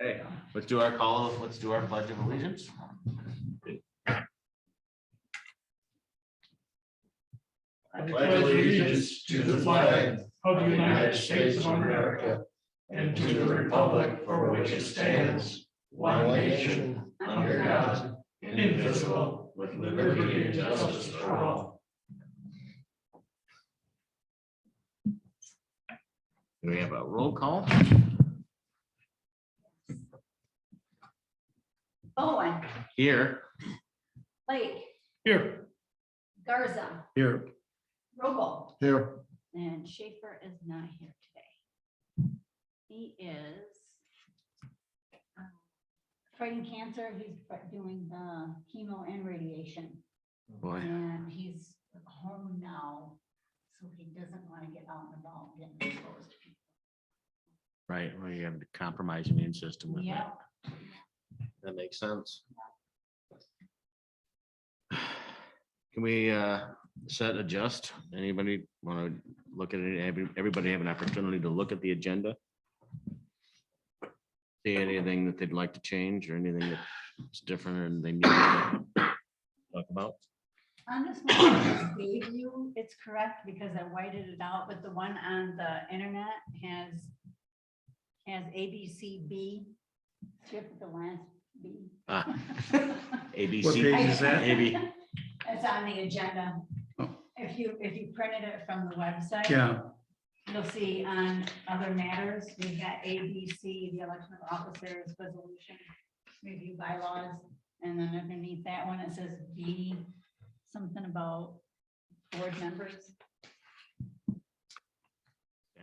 Okay, let's do our call. Let's do our pledge of allegiance. I pledge allegiance to the flag of the United States of America and to the republic for which it stands, one nation, under God, indivisible, with liberty and justice for all. Do we have a roll call? Bowen, Here. Blake, Here. Garza, Here. Rogel, Here. and Schaefer is not here today. He is fighting cancer. He's doing the chemo and radiation, Boy, and he's home now, so he doesn't want to get out and about and get exposed to people. right. Well, you have to compromise immune system with Yeah. that. That makes sense. Can we adjust? Anybody want to look at it? Everybody have an opportunity to look at the agenda? See anything that they'd like to change or anything that's different and they need to talk about? On this one I just gave you, it's correct because I whited it out, but the one on the internet has ABCB, strip the last B. ABC. What page is that? Maybe. It's on the agenda. Oh. If you printed it from the website. Yeah. You'll see on other matters, we've got ABC, the election of officers, resolution, review bylaws, and then underneath that one, it says B, something about board members.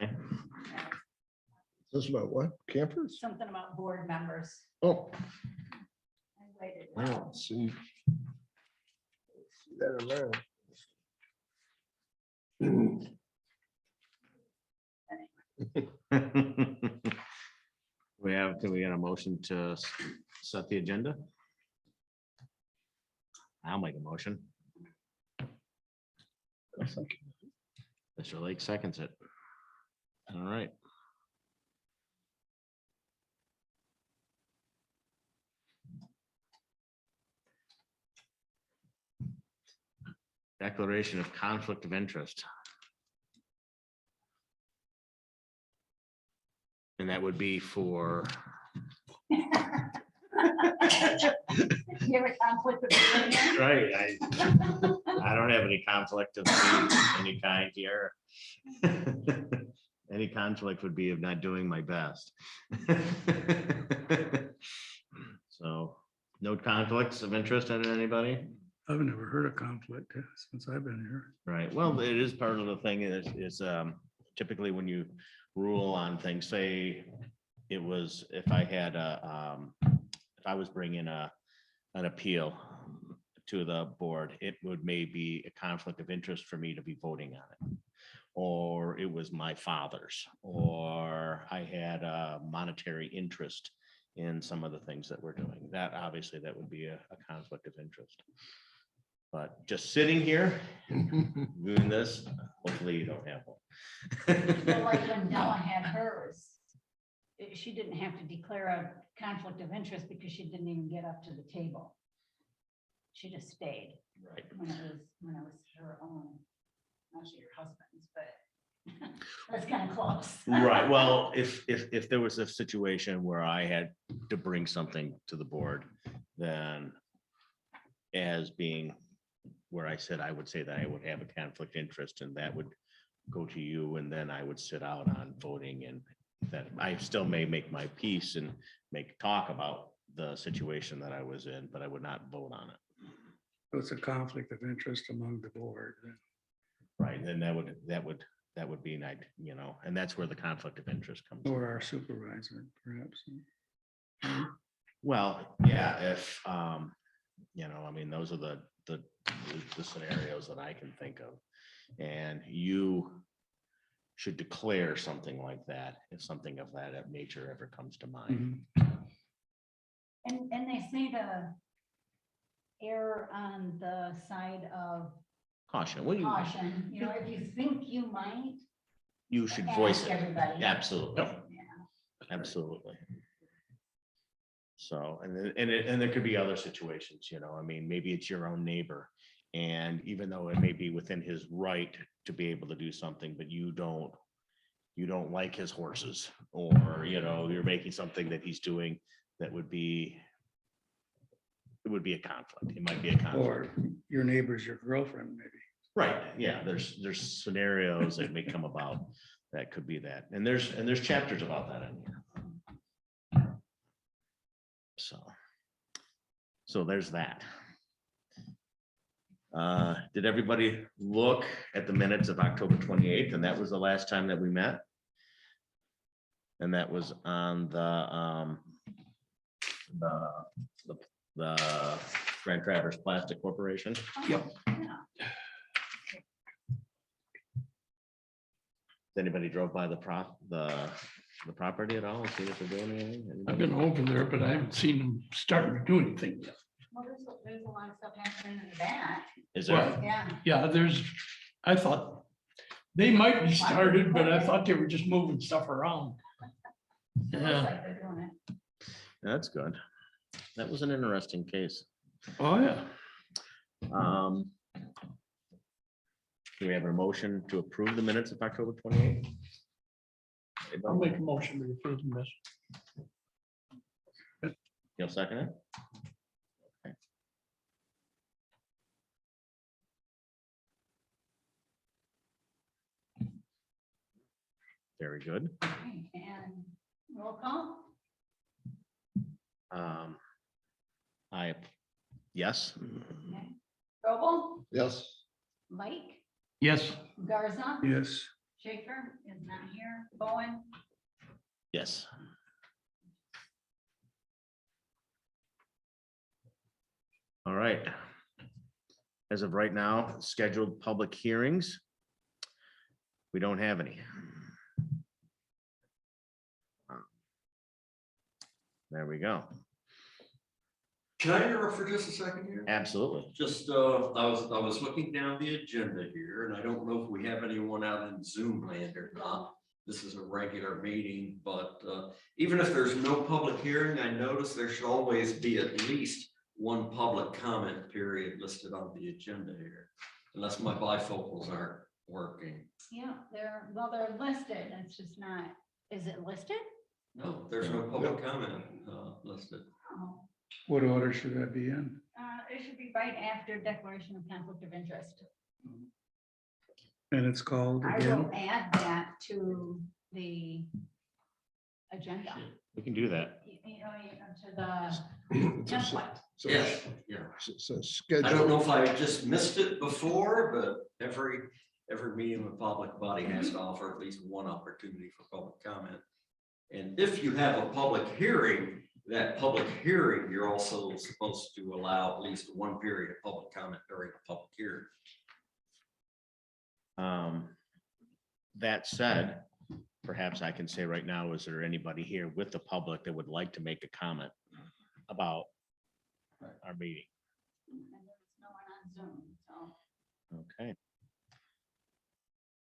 Okay. This is about what? Campers? Something about board members. Oh, I waited. I don't see. See that in there. Can we get a motion to set the agenda? I'll make a motion. Mr. Lake seconds it. All right. Declaration of conflict of interest. And that would be for, You have a conflict of interest? right, I don't have any conflict of any kind here. Any conflict would be of not doing my best. So, no conflicts of interest in anybody? I've never heard of conflict since I've been here. Right, well, it is part of the thing is typically when you rule on things, say it was, if I had if I was bringing an appeal to the board, it would maybe a conflict of interest for me to be voting on it. Or it was my father's, or I had a monetary interest in some of the things that we're doing. That obviously that would be a conflict of interest. But just sitting here doing this, hopefully you don't have one. Well, like when Della had hers, she didn't have to declare a conflict of interest because she didn't even get up to the table. She just stayed Right. when it was her own, actually her husband's, but that's kind of close. Right, well, if there was a situation where I had to bring something to the board, then as being where I said, I would say that I would have a conflict interest and that would go to you, and then I would sit out on voting, and that I still may make my piece and make talk about the situation that I was in, but I would not vote on it. So it's a conflict of interest among the board. Right, then that would be nice, you know, and that's where the conflict of interest comes in. Or our supervisor, perhaps. Well, yeah, if, you know, I mean, those are the scenarios that I can think of. And you should declare something like that if something of that nature ever comes to mind. Mhm. And they say to err on the side of Caution, well, caution, you know, if you think you might. you should voice ask it. everybody. Absolutely, Yeah. absolutely. So, and there could be other situations, you know, I mean, maybe it's your own neighbor. And even though it may be within his right to be able to do something, but you don't like his horses, or, you know, you're making something that he's doing that would be, it would be a conflict. It might be a conflict. Or your neighbor's your girlfriend, maybe. Right, yeah, there's scenarios that may come about that could be that. And there's chapters about that in here. So there's that. Did everybody look at the minutes of October 28th? And that was the last time that we met. And that was on the Grand Traverse Plastic Corporation. Yep. Anybody drove by the property at all and see if they're doing anything? I've been over there, but I haven't seen them starting to do anything yet. Well, there's a lot of stuff happening in the back. Is there? Well, Yeah. Yeah, I thought they might be started, but I thought they were just moving stuff around. It looks Yeah. like they're doing it. That's good. That was an interesting case. Oh, yeah. Do we have a motion to approve the minutes of October 28th? I'll make a motion to approve this. You'll second it? Okay. Very good. Okay, and roll call. Yes. Okay. Robel, Yes. Mike, Yes. Garza, Yes. Schaefer is not here, Bowen, Yes. All right. As of right now, scheduled public hearings. We don't have any. There we go. Can I interrupt for just a second here? Absolutely. Just, I was looking down the agenda here, and I don't know if we have anyone out in Zoom land or not. This is a regular meeting, but even if there's no public hearing, I notice there should always be at least one public comment period listed on the agenda here, unless my bifocals aren't working. yeah, they're listed, it's just not, is it listed? No, there's no public comment listed. Oh, What order should that be in? it should be right after declaration of conflict of interest. And it's called I again? will add that to the agenda, We can do that. to the template. So Yes, yeah. so I don't schedule, know if I just missed it before, but every meeting with public body has to offer at least one opportunity for public comment. And if you have a public hearing, that public hearing, you're also supposed to allow at least one period of public comment during a public hearing. That said, perhaps I can say right now, is there anybody here with the public that would like to make a comment about our meeting? And there's no one on Zoom, so. Okay.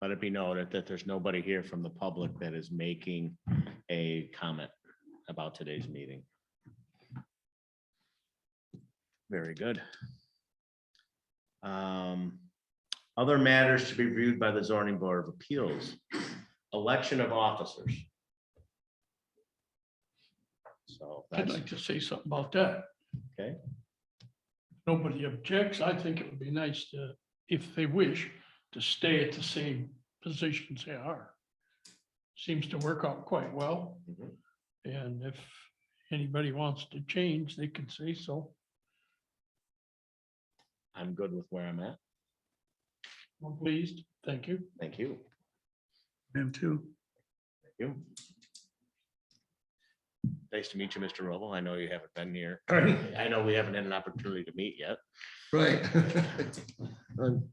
Let it be noted that there's nobody here from the public that is making a comment about today's meeting. Very good. Other matters to be reviewed by the zoning board of appeals, election of officers. So I'd that's like to say something about that. okay. Nobody objects. I think it would be nice to, if they wish, to stay at the same positions they are. Seems to work out quite well. Mhm. And if anybody wants to change, they can say so. I'm good with where I'm at. I'm pleased. Thank you. Thank you. Him too. Thank you. Nice to meet you, Mr. Roble. I know you haven't been here. Right. I know we haven't had an opportunity to meet yet. right. I'm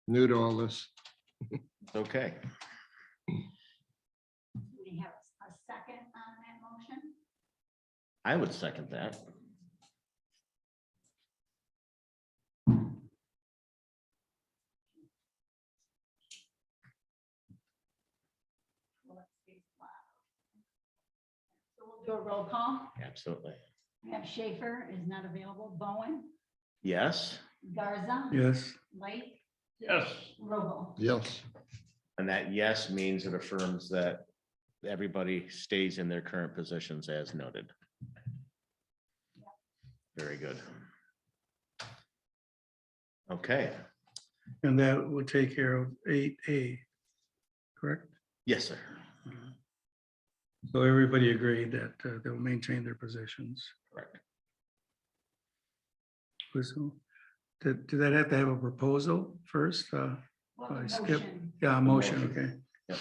new to all this. Okay. Do we have a second on that motion? I would second that. Well, let's see. So we'll do a roll call. Absolutely. We have Schaefer is not available. Bowen, Yes, Garza. Yes. Light, Yes. Robel. Yes, and that yes means it affirms that everybody stays in their current positions as noted. Very good. Okay, And that will take care of 8A, correct? yes, sir. So everybody agreed that they'll maintain their positions. Correct. So, did that have to have a proposal first? Well, I the skip. motion. Yeah, a motion, motion. okay. Yep.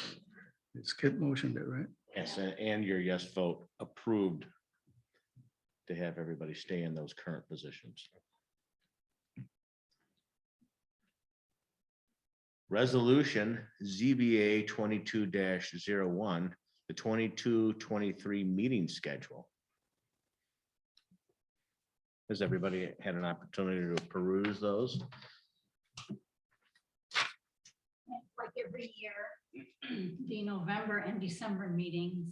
Skip motioned it, right? Yes, and your yes vote approved to have everybody stay in those current positions. Resolution ZBA 22-01, the 22-23 meeting schedule. Has everybody had an opportunity to peruse those? Like every year, the November and December meetings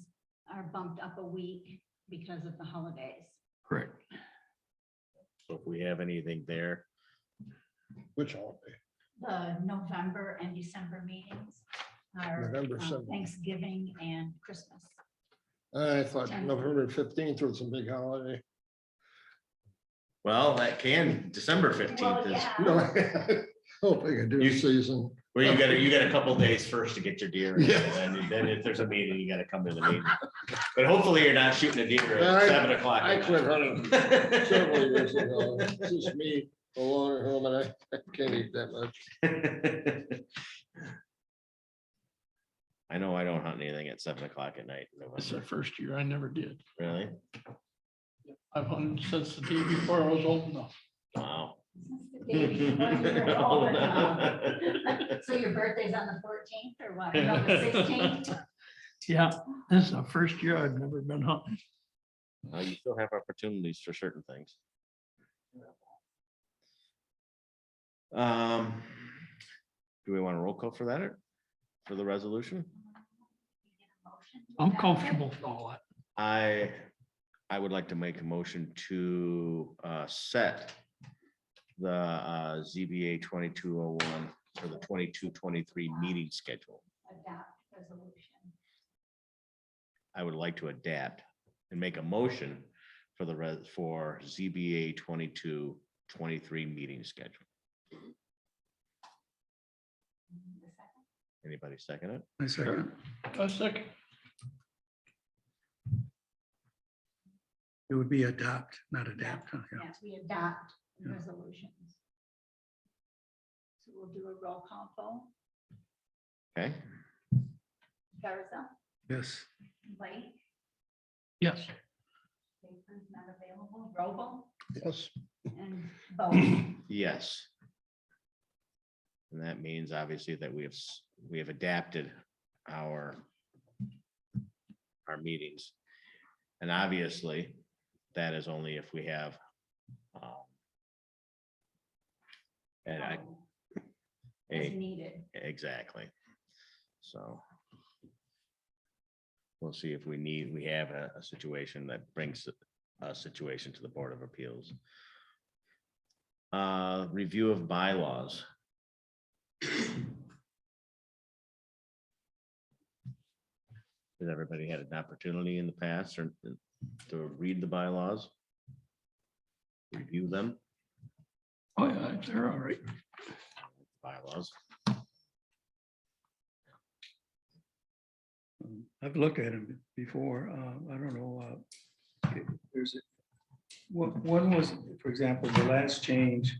are bumped up a week because of the holidays. Correct. So if we have anything there, which holiday? The November and December meetings are November 7th. Thanksgiving and Christmas. I thought November 15th was a big holiday. well, that can, December 15th Well, is, yeah. No, hoping a deer You- season. well, you got a couple days first to get your deer. in, Yeah. And then if there's a meeting, you gotta come to the meeting. But hopefully you're not shooting a deer at I- 7 o'clock. I at quit night. hunting several years ago. It's just me alone at home and I can't eat that much. I know I don't hunt anything at 7 o'clock at night. It's the first year I never did. Really? I've hunted since the day before I was old enough. Wow. Since the day before you were old enough. So your birthday's on the 14th or what? No, the 16th? Yeah, this is the first year I've never been hunting. You still have opportunities for certain things. Do we want a roll call for that or for the resolution? I'm comfortable with all that. I would like to make a motion to set the ZBA 2201 for the 22-23 meeting schedule. Adopt resolution. I would like to adapt and make a motion for the for ZBA 22-23 meeting schedule. Anybody second it? I second. A second. It would be adopt, not adapt. Okay. Yes, we adopt Yeah. resolutions. So we'll do a roll call vote. Okay, Garza, Yes. Blake, Yes. Schaefer's not available, Robel, Yes, and Bowen. yes. And that means obviously that we have adapted our meetings. And obviously, that is only if we have and I, As needed. exactly. So we'll see if we have a situation that brings a situation to the Board of Appeals. Review of bylaws. Has everybody had an opportunity in the past or to read the bylaws? Review them, Oh, yeah, they're all right. bylaws. I've looked at them before. I don't know. There's one was, for example, the last change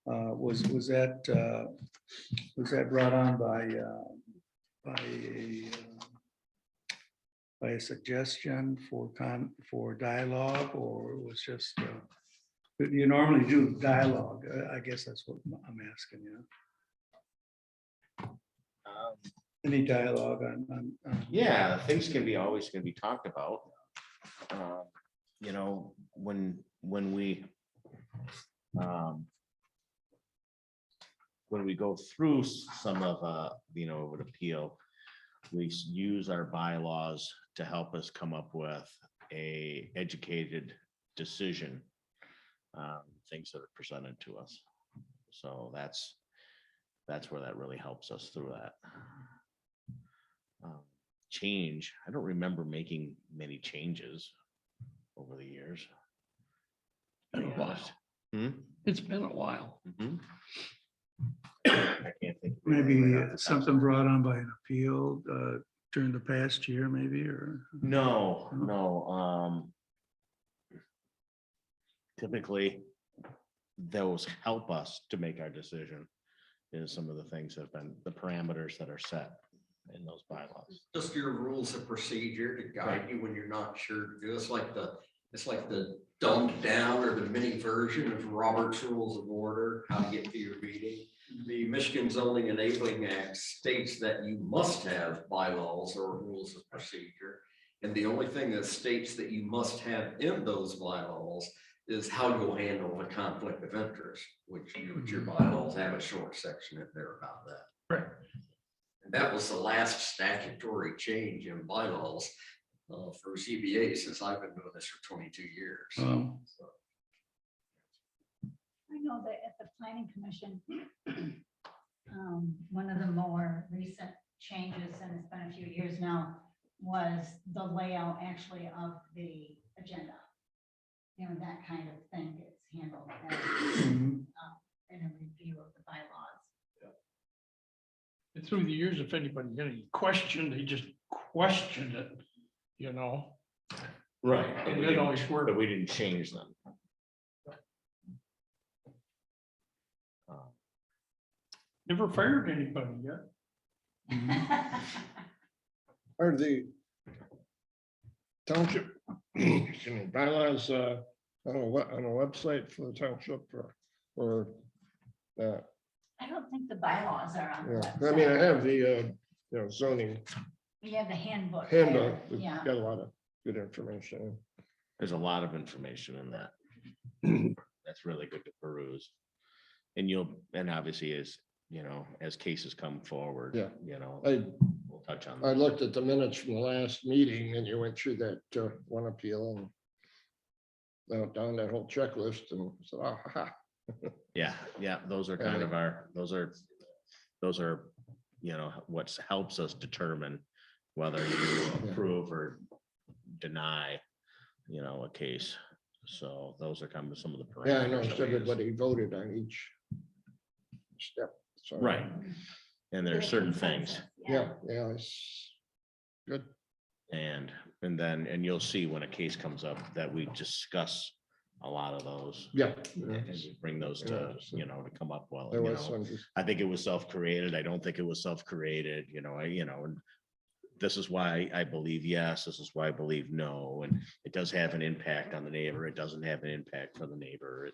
was that brought on by a suggestion for dialogue, or it was just you normally do dialogue. I guess that's what I'm asking you. Any dialogue on Yeah, things can be always be talked about. You know, when we go through some of an appeal, we use our bylaws to help us come up with a educated decision, things that are presented to us. So that's where that really helps us through that. Change, I don't remember making many changes over the years. to be Been a while. honest. Hmm? It's been a while. Mhm. I can't think. of anything Maybe right off the top of something my brought on by an appeal during the past year, maybe, or? No. Typically, those help us to make our decision. Is some of the things that have been the parameters that are set in those bylaws. Just your rules of procedure to guide you when you're not sure to do. It's like the dumbed down or the mini version of Robert's Rules of Order, how to get to your meeting. The Michigan Zoning Enabling Act states that you must have bylaws or rules of procedure. And the only thing that states that you must have in those bylaws is how you'll handle the conflict of interest, which your bylaws have a short section in there about that. Right. And that was the last statutory change in bylaws for ZBA since I've been doing this for 22 years. So, I know that at the planning commission, one of the more recent changes, and it's been a few years now, was the layout actually of the agenda. You know, that kind of thing gets handled in a review of the bylaws. And through the years, if anybody had any question, they just questioned it, you know? Right. And it always But worked. we didn't change them. Never fired anybody yet. Are the township excuse me, bylaws on a website for the township or that? I don't think the bylaws are on the Yeah, I mean, I website. have the zoning We have the handbook. there, handbook, it's Yeah. got a lot of good information. There's a lot of information in that. That's really good to peruse. And obviously as cases come forward. Yeah. We'll touch on I that. looked at the minutes from the last meeting and you went through that one appeal and down that whole checklist and so, Yeah, those are kind of those are, what helps us determine whether you approve or deny, a case. So those are kind of some of the parameters. yeah, I that noticed we use. everybody voted on each step. So, Right. And there are Get a certain consensus, things, yeah, it's good. and you'll see when a case comes up that we discuss a lot of those. Yeah. And we bring those to, Yeah. to come up well. There was some, I think it was self-created. I don't think it was self-created, and this is why I believe yes, this is why I believe no, and it does have an impact on the neighbor. It doesn't have an impact for the neighbor.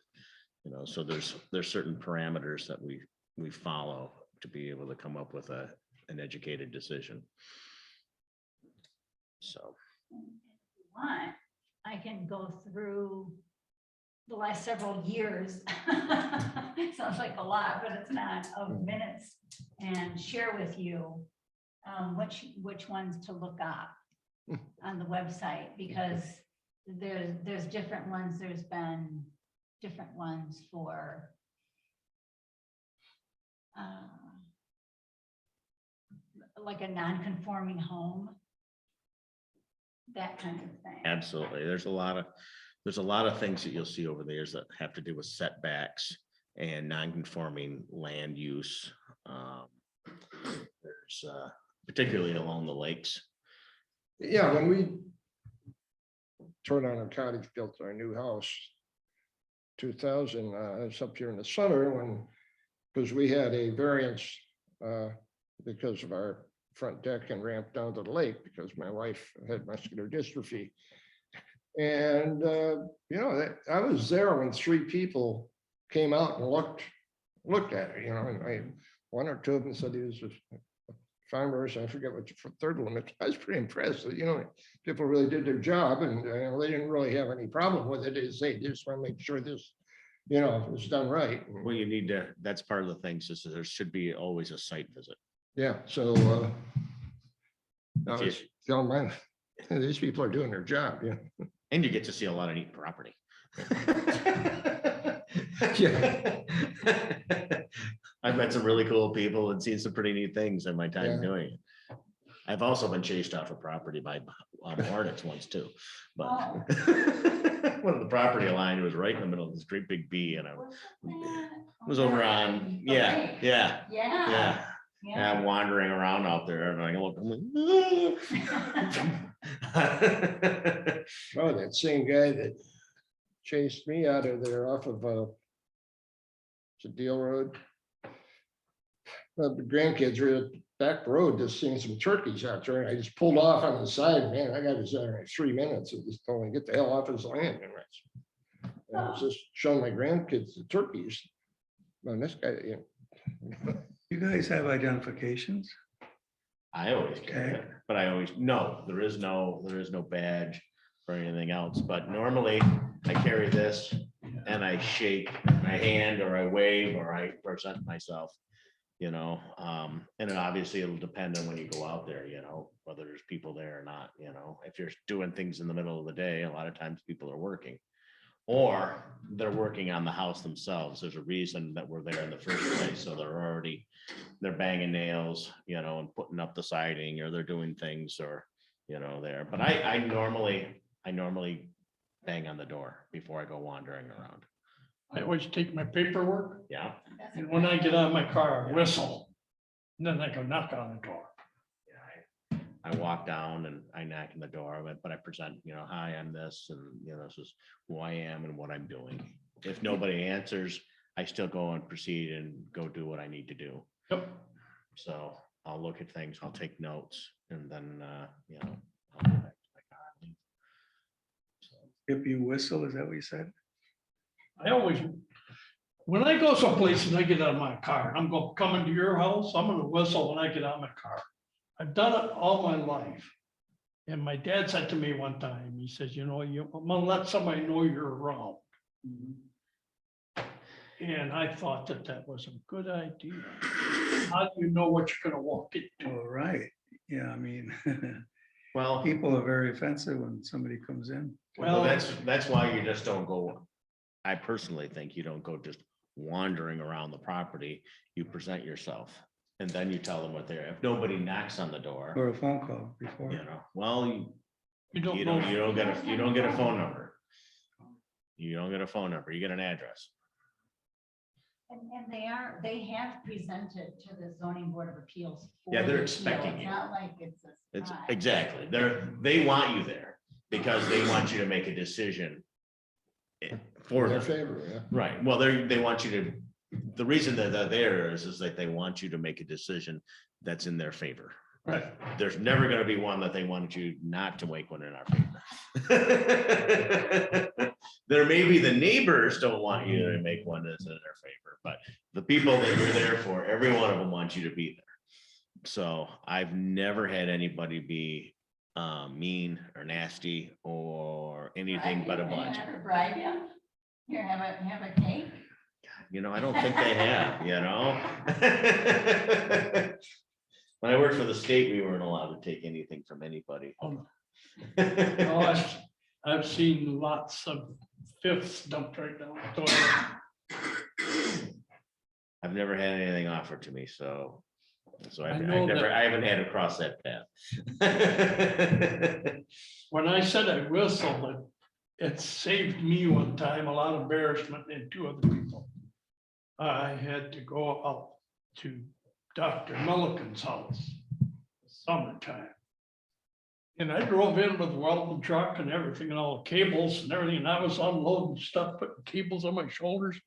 So there's certain parameters that we follow to be able to come up with an educated decision. So. If you want, I can go through the last several years. Sounds like a lot, but it's not, of minutes, and share with you which ones to look up on the website, because there's different ones. There's been different ones for like a non-conforming home, that kind of thing. Absolutely. There's a lot of things that you'll see over there that have to do with setbacks and non-conforming land use. There's particularly along the lakes. yeah, when we tore down a cottage, built our new house, 2000, I was up here in the summer because we had a variance because of our front deck and ramp down to the lake because my wife had muscular dystrophy. And, I was there when 3 people came out and looked at it, and one or two of them said he was a farmer, I forget what the third one, I was pretty impressed, people really did their job and they didn't really have any problem with it. They just want to make sure this, was done right. Well, that's part of the things is that there should be always a site visit. Yeah, so I was telling these people are doing their job, yeah. And you get to see a lot of neat property. Yeah. I've met some really cool people and seen some pretty neat things in my time Yeah. doing it. I've also been chased off a property by hornets once too, but Oh. one of the property line was right in the middle of this great big bee and I What's that? was over on, The yeah, lake. yeah, Yeah. yeah. And Yeah. I'm wandering around out there and I look, I'm like, Oh, that same guy that chased me out of there off of it's a Deal Road. The grandkids were at the back road just seeing some turkeys out there. And I just pulled off on the side, man. I got this there in 3 minutes. And just told me, get the hell off his land. And I was just showing my grandkids the turkeys. Man, this guy, you know. You guys have identifications? I always carry it, but I always, no, there is no badge or anything else, but normally I carry this and I shake my hand or I wave or I present myself, you know, and then obviously it'll depend on when you go out there, you know, whether there's people there or not, you know, if you're doing things in the middle of the day, a lot of times people are working. Or they're working on the house themselves. There's a reason that we're there in the first place. So they're banging nails, you know, and putting up the siding or they're doing things or, you know, there. But I normally bang on the door before I go wandering around. I always take my paperwork, Yeah. That's a and when I great get idea. out of my car, I whistle. And then I go knock on the door. I walk down and I knock on the door, but I present, you know, hi, I'm this, and you know, this is who I am and what I'm doing. If nobody answers, I still go and proceed and go do what I need to do. Yep. So I'll look at things, I'll take notes, and then, you know, I'll go back to my car and leave. So, If you whistle, is that what you said? I always, when I go someplace and I get out of my car, I'm coming to your house, I'm gonna whistle when I get out of my car. I've done it all my life. And my dad said to me one time, he says, you know, I'm gonna let somebody know you're around. And I thought that was a good idea. How do you know what you're gonna walk into? All right. Yeah, I mean, well, people are very offensive when somebody comes in. well, that's why you just don't go. I personally think you don't go just wandering around the property. You present yourself and then you tell them what they're, if nobody knocks on the door, Or a phone call before. you know, well, You don't you know. don't get a phone number. You don't get a phone number, you get an address. And they have presented to the zoning board of appeals. for Yeah, they're the expecting appeal. you. It's not like it's a. It's surprise. exactly, they want you there because they want you to make a decision for In their them. favor, yeah. Right, well, they want you to, the reason that they're there is that they want you to make a decision that's in their favor. Right. There's never gonna be one that they want you not to make one in our favor. There may be the neighbors don't want you to make one that's in their favor, but the people that you're there for, every one of them wants you to be there. So I've never had anybody be mean or nasty or anything but a bunch. Bribe you? Here, have a cake? You know, I don't think they have, you know? When I worked for the state, we weren't allowed to take anything from anybody. Oh, no, I've seen lots of fifths dumped right down. the toilet. I've never had anything offered to me, so I I know that- haven't had to cross that path. When I said I whistled, it saved me one time a lot of embarrassment and two other people. I had to go out to Dr. Milliken's house, summertime. And I drove in with the welding truck and everything and all the cables and everything, and I was unloading stuff, putting cables on my shoulders.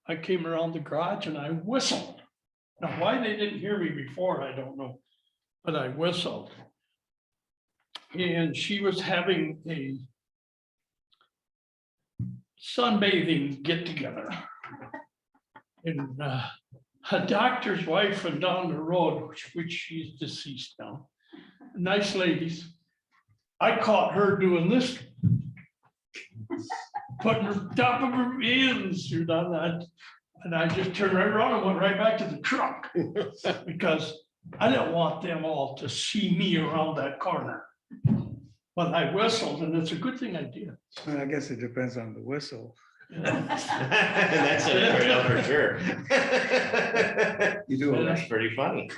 I came around the garage and I whistled. Now, why they didn't hear me before, I don't know, but I whistled. And she was having a sunbathing get together. And a doctor's wife from down the road, which she's deceased now, nice ladies. I caught her doing this. Putting her top of her hands through that. And I just turned right around and went right back to the truck. Because I didn't want them all to see me around that corner. But I whistled, and it's a good thing I did. I guess it depends on the whistle. That's it right up for sure. You do That's pretty funny.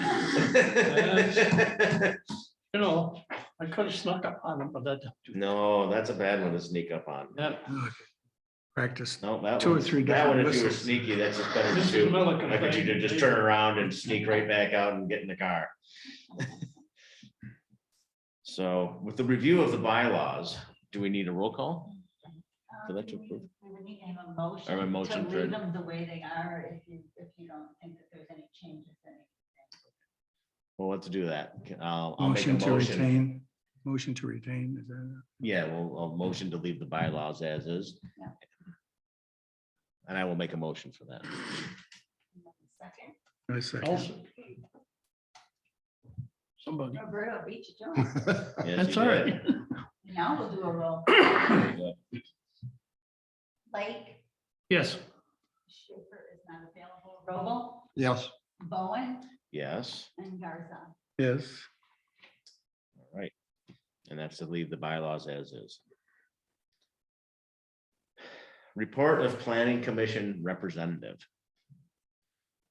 You know, I could have snuck up on him, but that. No, that's a bad one to sneak up on. That, Practice. No, that 2 or one, 3 that one, different if you were whistles. sneaky, that's just better This to is do. Milliken Like, you thing. could just turn around and sneak right back out and get in the car. So with the review of the bylaws, do we need a roll call? So that's approved. We would need to have a motion. Or a motion to for- leave them the way they are, if you don't think that there's any changes. Well, let's do that. I'll make a Motion to motion. retain. Motion to retain, is that? Yeah, I'll motion to leave the bylaws as is. Yeah. And I will make a motion for that. Second, I second. also. Somebody. Roberto beat you to it. Yes, That's you all did. right. Now we'll do a roll. Lake, Yes. Schaefer is not available. Robel, Yes. Bowen, Yes, and Garza. Yes. all right. And that's to leave the bylaws as is. Report of Planning Commission representative.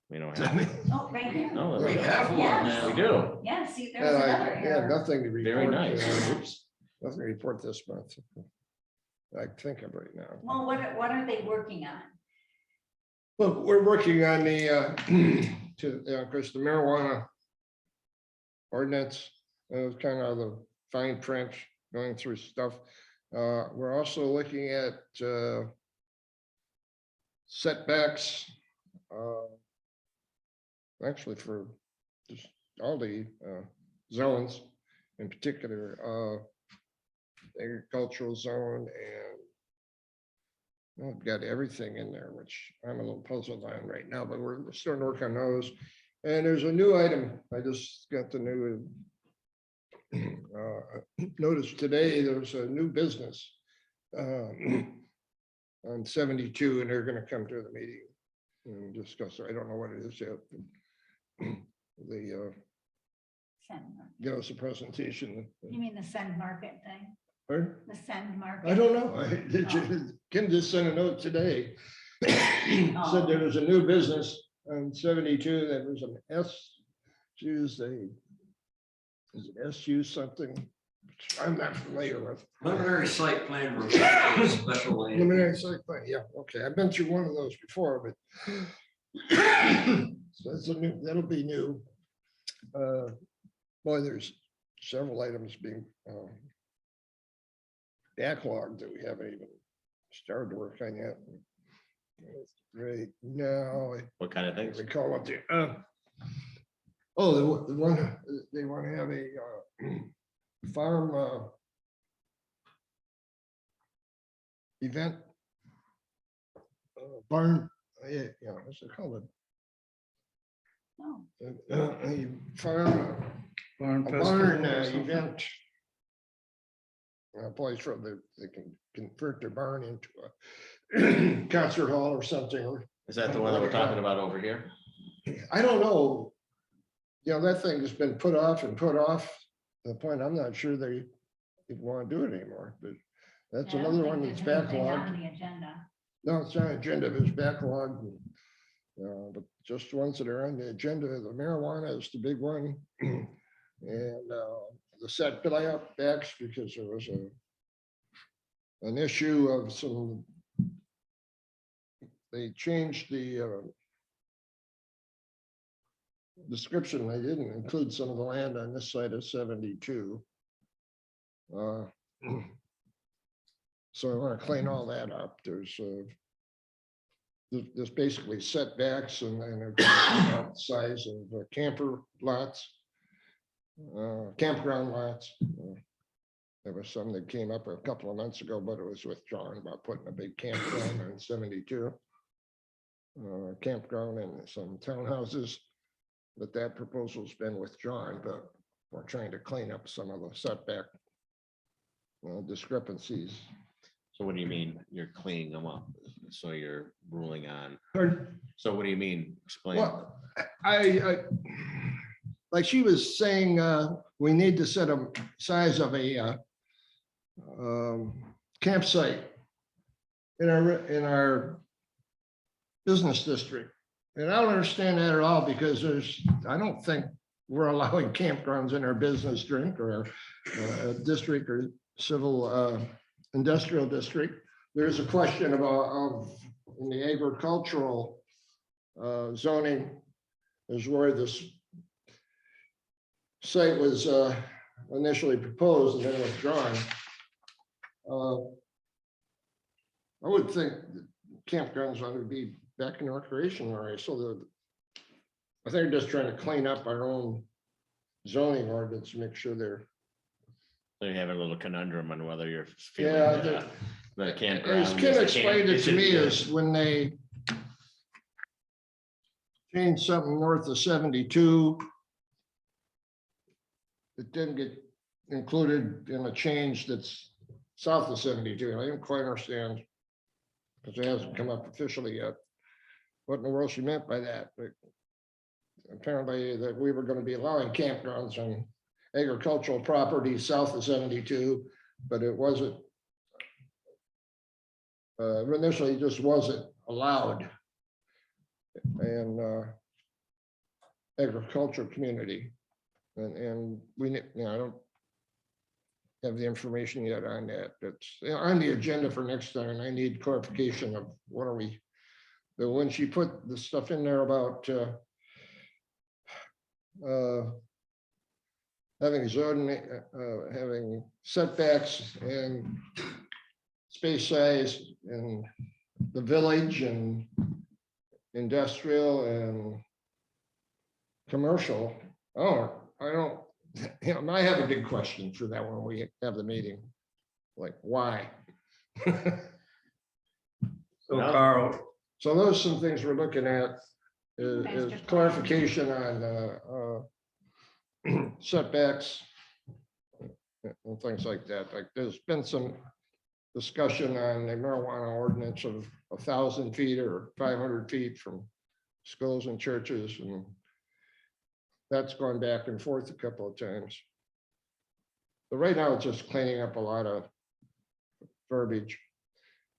We don't have. one. Oh, right here. No, We have one now. We do. Yeah, see, there's another Yeah, error. nothing to Very report. nice. Oops. Nothing to report this month. I think of right now. Well, what are they working on? Well, we're working on the, of course, the marijuana ordinance, kind of the fine print, going through stuff. We're also looking at setbacks. Actually, for just all the zones, in particular, agricultural zone, and we've got everything in there, which I'm a little puzzled on right now, but we're starting to work on those. And there's a new item. I just got the new notice today. There's a new business on 72, and they're going to come to the meeting and discuss. I don't know what it is yet. They Send market. give us a presentation. You mean the send market thing? Pardon? The send market? I don't know. Kim just sent a note today. Said there was a new business on 72. That was an is it SU something? I'm not familiar with. Preliminary site plan review for a special land. Preliminary site plan, yeah, okay. I've been through one of those before, but so that's a new, that'll be new. Boy, there's several items being backlogged that we haven't even started to work on yet. Right now, I What kind of can't things? recall what the the one, they want to have a farm event. Barn, yeah, what's it called? No. A farm, Barn a festival barn or something. event. A place where they can convert their barn into a concert hall or something, or Is that the one that we're talking about over here? I don't know. You know, that thing has been put off and put off to the point I'm not sure they even want to do it anymore, but that's Yeah, I don't another think one that's there's anything backlogged. On the agenda. No, it's not agenda, but it's backlogged. But just ones that are on the agenda, the marijuana is the big one. And the setbacks, because there was an issue of some, they changed the description. They didn't include some of the land on this side of 72. So I want to clean all that up. There's basically setbacks and size of camper lots, campground lots. There was some that came up a couple of months ago, but it was withdrawn about putting a big campground on 72. Campground and some townhouses, but that proposal's been withdrawn, but we're trying to clean up some of the setback discrepancies. So what do you mean you're cleaning them up? So you're ruling on, Pardon? so what do you mean? Explain. Well, I, like she was saying, we need to set a size of a campsite in our business district. And I don't understand that at all because I don't think we're allowing campgrounds in our business district or district or civil industrial district. There's a question about in the agricultural zoning is where this site was initially proposed and then withdrawn. I would think campgrounds ought to be back in the recreation area, so I think they're just trying to clean up our own zoning ordinance, make sure they're. They have a little conundrum on whether you're Yeah, feeling the campground. as Kim explained it to me, is when they changed something north of 72, it didn't get included in a change that's south of 72. And I didn't quite understand because it hasn't come up officially yet. What in the world she meant by that? But apparently that we were going to be allowing campgrounds on agricultural properties south of 72, but it wasn't. Initially just wasn't allowed in agricultural community. And we, I don't have the information yet on that. It's on the agenda for next time. And I need clarification of what are we, but when she put the stuff in there about having zone, having setbacks and space size in the village and industrial and commercial. Oh, I don't, I have a big question for that when we have the meeting. Like, why? So Carl, So those are some things we're looking at is clarification on setbacks and things like that. Like there's been some discussion on the marijuana ordinance of 1,000 feet or 500 feet from schools and churches, and that's gone back and forth a couple of times. But right now it's just cleaning up a lot of verbiage.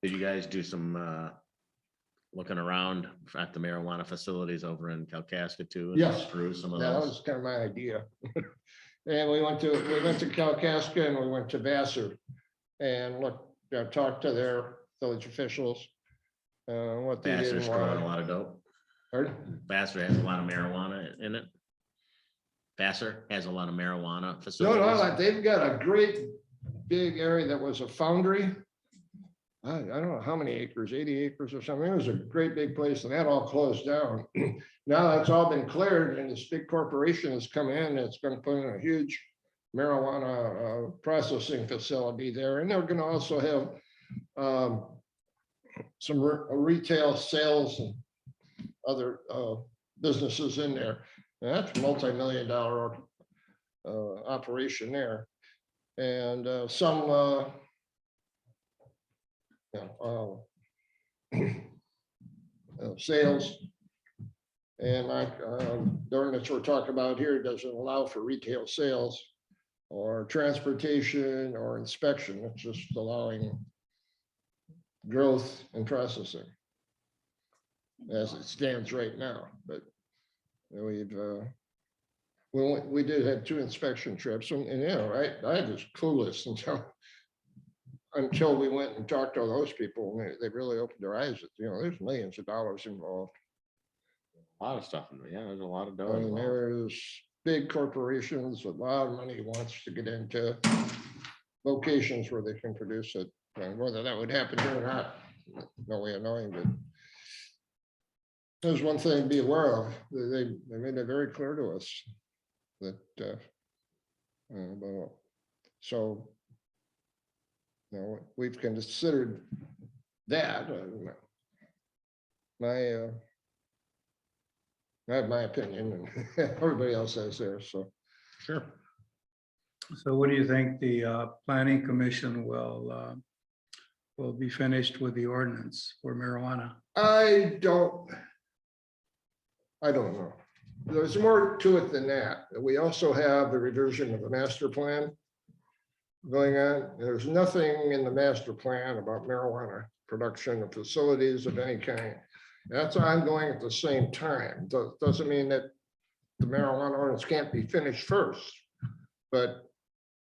Did you guys do some looking around at the marijuana facilities over in Kalkaska too? and Yes. Through some of That those? was kind of my idea. And we went to Kalkaska and we went to Vassar and talked to their village officials. What they Vassar's didn't growing a want. lot of dope. Pardon? Vassar has a lot of marijuana in it. Vassar has a lot of marijuana No, facilities. they've got a great big area that was a foundry. I don't know how many acres, 80 acres or something. It was a great big place and that all closed down. Now that's all been cleared and this big corporation has come in. It's going to put in a huge marijuana processing facility there. And they're going to also have some retail sales and other businesses in there. And that's multi-million-dollar operation there. And some sales. And like the ordinance we're talking about here doesn't allow for retail sales or transportation or inspection. It's just allowing growth and processing as it stands right now. But we did have 2 inspection trips and you know, I was clueless until we went and talked to those people and they really opened their eyes. You know, there's millions of dollars involved. A lot of stuff. Yeah, there's a lot of I dough. mean, involved. there's big corporations, a lot of money wants to get into locations where they can produce it. And whether that would happen here or not, no way of knowing, but there's one thing to be aware of. They made it very clear to us that so you know, we've considered that. I have my opinion and everybody else has theirs, so. Sure. so what do you think the planning commission will be finished with the ordinance for marijuana? I don't know. There's more to it than that. We also have the revision of the master plan. going on. There's nothing in the master plan about marijuana production of facilities of any kind. That's ongoing at the same time. Doesn't mean that the marijuana ordinance can't be finished first. But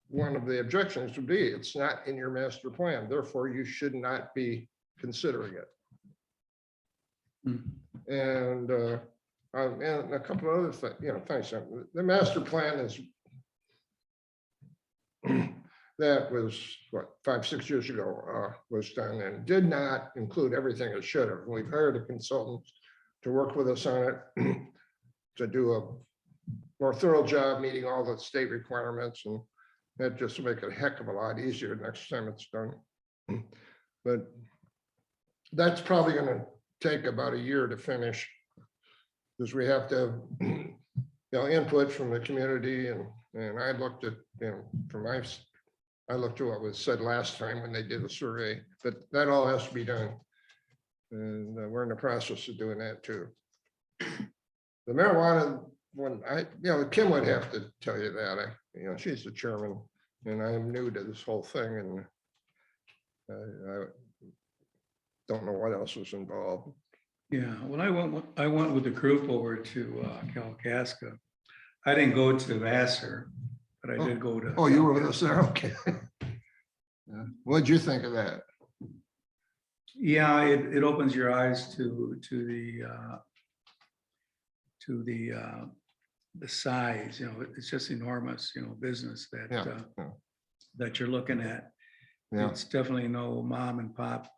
one of the objections would be, it's not in your master plan, therefore you should not be considering it. And a couple of other things, thanks. The master plan is that was what, 5-6 years ago, was done and did not include everything it should have. We've hired a consultant to work with us on it to do a more thorough job meeting all the state requirements, and that just make it a heck of a lot easier next time it's done. But that's probably going to take about a year to finish, because we have to have input from the community, and I looked at, I looked at what was said last time when they did the survey, but that all has to be done. And we're in the process of doing that too. The marijuana, when Kim would have to tell you that, she's the chairman and I'm new to this whole thing, and I don't know what else was involved. Yeah, when I went with the group over to Kalkaska. I didn't go to Vassar, but I did go to. Oh, you were with us there? Okay. Yeah. What'd you think of that? Yeah, it opens your eyes to the size, it's just enormous, business that Yeah. that you're looking at. Yeah. It's definitely no mom and pop,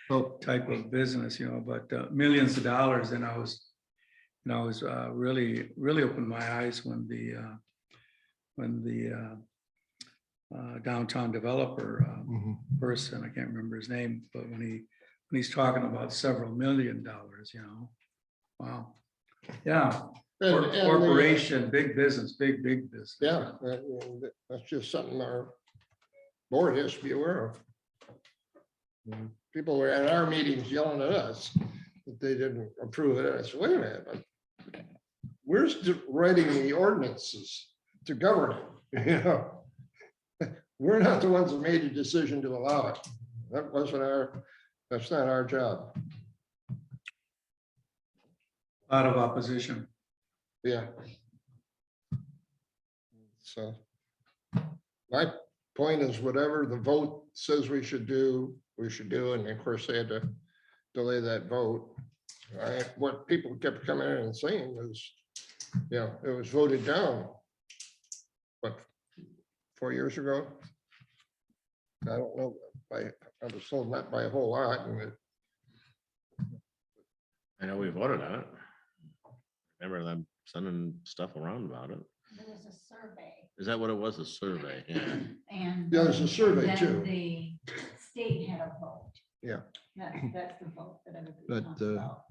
Oh, type of business, but millions of dollars. And I was really opened my eyes when the downtown developer mhm. person, I can't remember his name, but when he's talking about several $1 million, wow. Yeah, And corporation, big business, big business. yeah, that's just something our board has to be aware of. People were at our meetings yelling at us that they didn't approve it. I said, wait a minute, we're writing the ordinances to govern it. We're not the ones that made the decision to allow it. That's not our job. A lot of opposition. Yeah. So my point is, whatever the vote says we should do, and of course they had to delay that vote. What people kept coming in and saying was, it was voted down. But 4 years ago, I don't know, I was told not by a whole lot, and I know we voted on it. Remember them sending stuff around about it. There was a survey. Is that what it was? A survey? Yeah. And. Yeah, there's a survey then too. The state had a vote. Yeah. That's the vote that everybody But, talks about.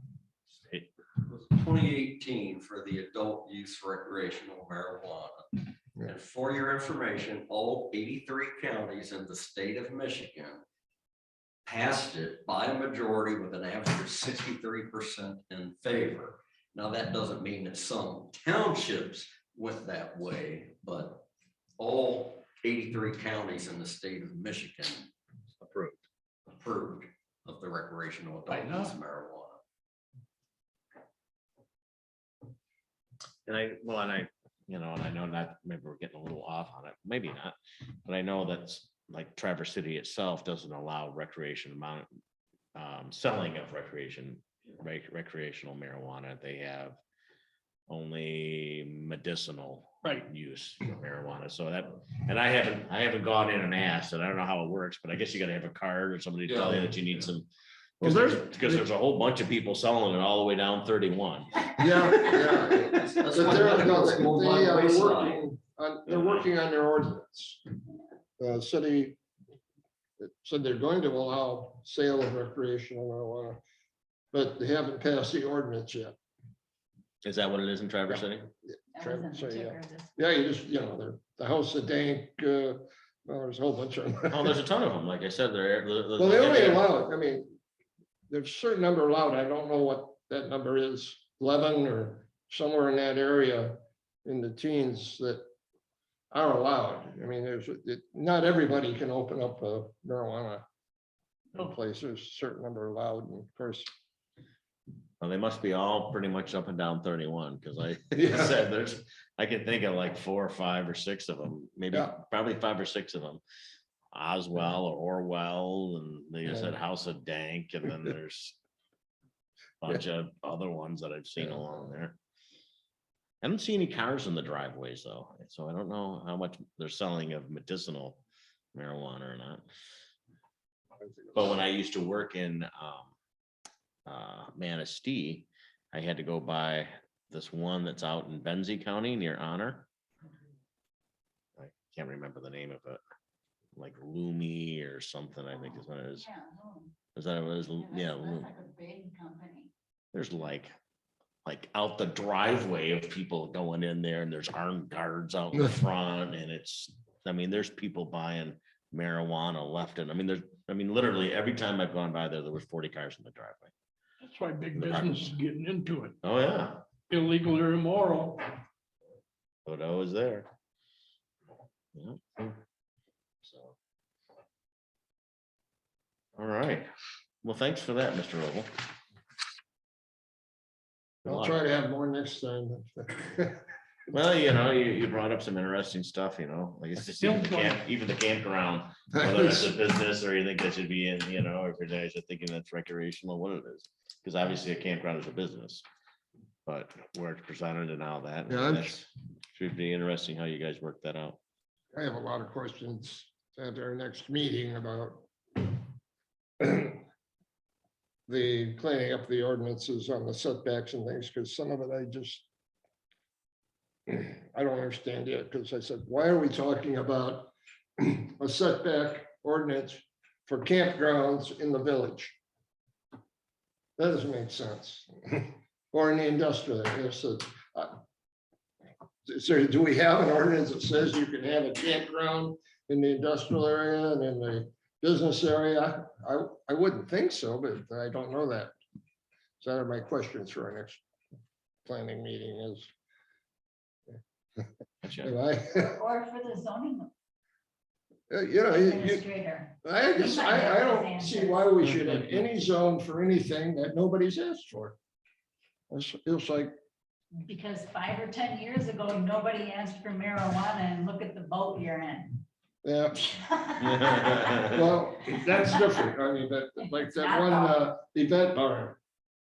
State. It was 2018 for the adult use recreational marijuana. Yeah. And for your information, all 83 counties in the state of Michigan passed it by a majority with an average of 63% in favor. Now, that doesn't mean that some townships went that way, but all 83 counties in the state of Michigan approved of the recreational adult use marijuana. And I know not, maybe we're getting a little off on it, maybe not, but I know that's like Traverse City itself doesn't allow selling of recreational marijuana. They have only medicinal use for marijuana. So that, and I haven't gone in and asked, and I don't know how it works, but I guess you gotta have a card or somebody to tell you that you need some. Because there's a whole bunch of people selling it all the way down 31. Yeah. That's But why medical's going by the wayside. they're working on their ordinance. The city said they're going to allow sale of recreational marijuana, but they haven't passed the ordinance yet. Is that what it is in Traverse City? That was in the So, yeah. ticker this. Yeah, you just, the House of Dank, well, there's a whole bunch of them. Oh, there's a ton of them. Like I said, Well, they only allow it, there's a certain number allowed. I don't know what that number is, 11 or somewhere in that area in the teens that are allowed. I mean, not everybody can open up a marijuana place. There's a certain number allowed, and of course. Well, they must be all pretty much up and down 31, because I Yeah. said I can think of like 4 or 5 or 6 of them, maybe Yeah. probably 5 or 6 of them. Oswell or Orwell, and they just said House of Dank, and then there's a bunch of other ones that I've seen Yeah. along there. I haven't seen any cars in the driveways though, so I don't know how much they're selling of medicinal marijuana or not. But when I used to work in Manistee, I had to go by this one that's out in Benzie County near Honor. I can't remember the name of it, like Lumi or something, I think is what it is. Yeah, oh, Is that what it is? Yeah. that's Lumi. like a big company. There's like out the driveway of people going in there, and there's armed guards out in the front, and I mean, there's people buying marijuana left, and I mean, literally every time I've gone by there, there was 40 cars in the driveway. That's why big business is getting into it, Oh, yeah. illegal or immoral. But I was there. Yeah. So. All right. Well, thanks for that, Mr. Oval. Good I'll luck. try to have more next time. Well, you brought up some interesting stuff, like it's just even the campground, whether it's a business or you think that should be in, or if you guys are thinking that's recreational, what it is. Because obviously a campground is a business. But where it's presented and all that, Yeah, that's should be interesting how you guys work that out. I have a lot of questions at our next meeting about the cleaning up the ordinances on the setbacks and things, because some of it I don't understand yet, because I said, why are we talking about a setback ordinance for campgrounds in the village? That doesn't make sense. Or in the industrial area. So, do we have an ordinance that says you can have a campground in the industrial area and in the business area? I wouldn't think so, but I don't know that. So that are my questions for our next planning meeting is. Gotcha. Am I- Or for the zoning You administrator. I don't see why we should have any zone for anything that nobody's asked for. It's like, Because 5 or 10 years ago, nobody asked for marijuana, and look at the boat you're in. yeah, well, that's different. I mean, that, like It's that not one event barn.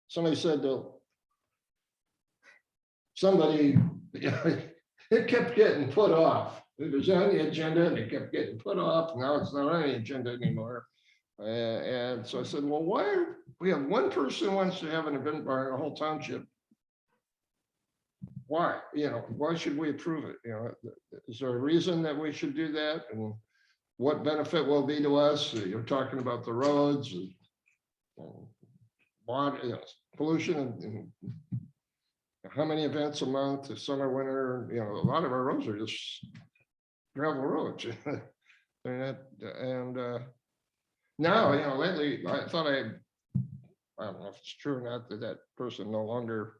Somebody said, somebody, it kept getting put off. It was on the agenda and it kept getting put off. Now it's not on the agenda anymore. And so I said, well, why, we have one person who wants to have an event barn in the whole township. Why, why should we approve it? Is there a reason that we should do that? And what benefit will be to us? You're talking about the roads, and water, pollution, and how many events a month, summer, winter, a lot of our roads are just gravel roads. And now, lately, I thought I don't know if it's true or not, that person no longer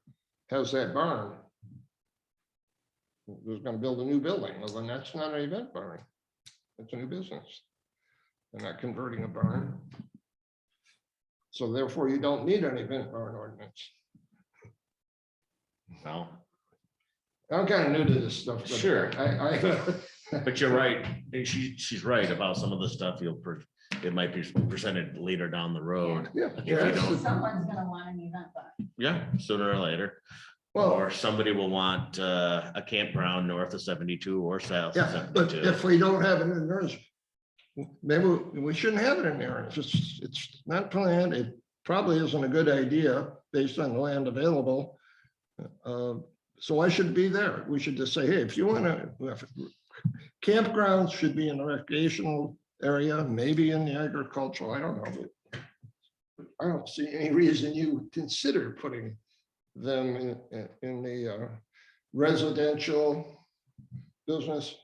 has that barn. Was going to build a new building. Well, then that's not an event barn. It's a new business. They're not converting a barn. So therefore, you don't need an event barn ordinance. Well, I'm kind of new to this stuff. But Sure. I but you're right. She's right about some of the stuff it might be presented later down the road. yeah. If you Yeah. don't- Someone's gonna want an event barn. Yeah, sooner or later. Well, Or somebody will want a campground north of 72 or south of yeah, but 72. if we don't have it in there, maybe we shouldn't have it in there. It's not planned. It probably isn't a good idea based on the land available. So I should be there. We should just say, hey, if you want to, campgrounds should be in a recreational area, maybe in the agricultural, I don't know. But I don't see any reason you would consider putting them in the residential business.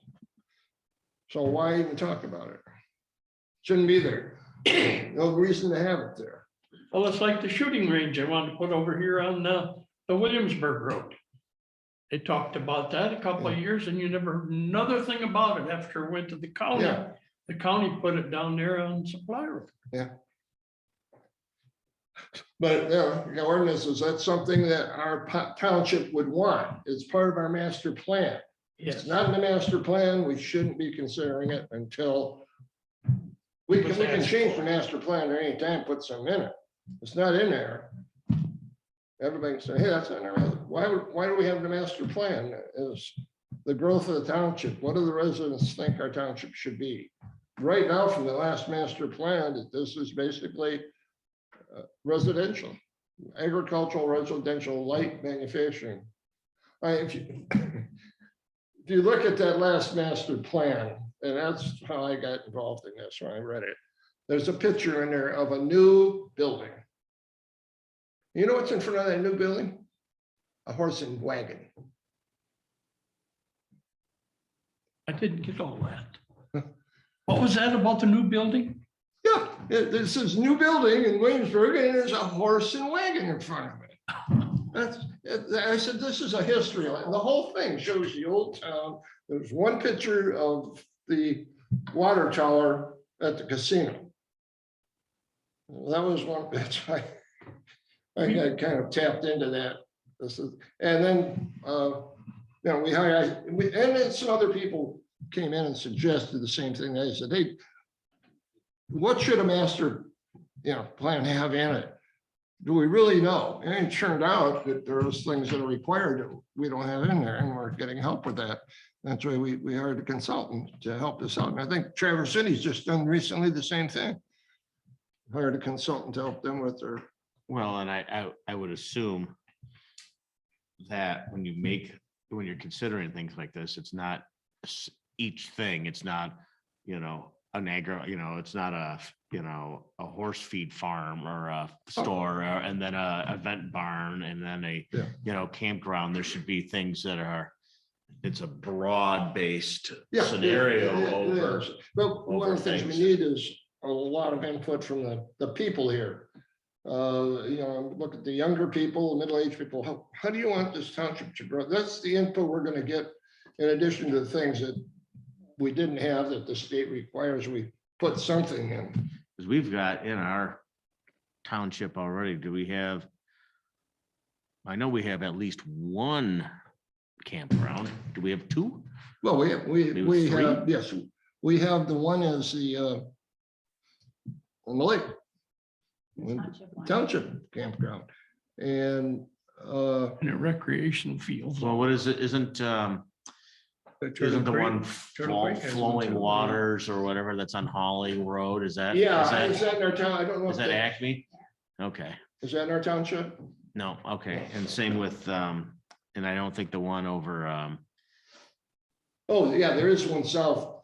So why even talk about it? Shouldn't be there. No reason to have it there. Well, it's like the shooting range I wanted to put over here on the Williamsburg Road. They talked about that a couple of years and you never heard another thing about it after it went to the county. Yeah. The county put it down there on Supply Road. But, the ordinance, is that something that our township would want? It's part of our master plan. Yes. It's not in the master plan. We shouldn't be considering it until we can change the master plan at any time, put some in it. It's not in there. Everybody can say, hey, that's not in there. Why do we have the master plan? Is the growth of the township? What do the residents think our township should be? Right now, from the last master plan, this is basically residential, agricultural, residential, light manufacturing. If you look at that last master plan, and that's how I got involved in this when I read it, there's a picture in there of a new building. You know what's in front of that new building? A horse and wagon. I didn't get all that. What was that about the new building? Yeah, this is new building in Williamsburg, and there's a horse and wagon in front of it. I said, this is a history. The whole thing shows the old town. There's one picture of the water tower at the casino. That was one bit. I got kind of tapped into that. And then, we hired, and then some other people came in and suggested the same thing. They said, hey, what should a master, plan have in it? Do we really know? And it turned out that there was things that are required that we don't have in there, and we're getting help with that. That's why we hired a consultant to help us out. And I think Traverse City's just done recently the same thing. Hired a consultant to help them with their. Well, and I would assume that when you're considering things like this, it's not each thing, it's not, an it's not a horse feed farm or a store and then a event barn and then a campground. There should be things that it's a broad-based scenario. But one of the things we need is a lot of input from the people here. Look at the younger people, middle-aged people. How do you want this township to grow? That's the input we're going to get in addition to the things that we didn't have that the state requires we put something in. Because we've got in our township already, I know we have at least one campground. Do we have two? Well, we have, yes, we have the one is the on the lake. Township campground. And In a recreation field. Well, what is it? Isn't the one flowing waters or whatever that's on Holly Road? Is that? Yeah, is that in our town? I don't know. Is that Acme? Okay. Is that in our township? No, okay. And same with, and I don't think the one over, Oh, yeah, there is one south.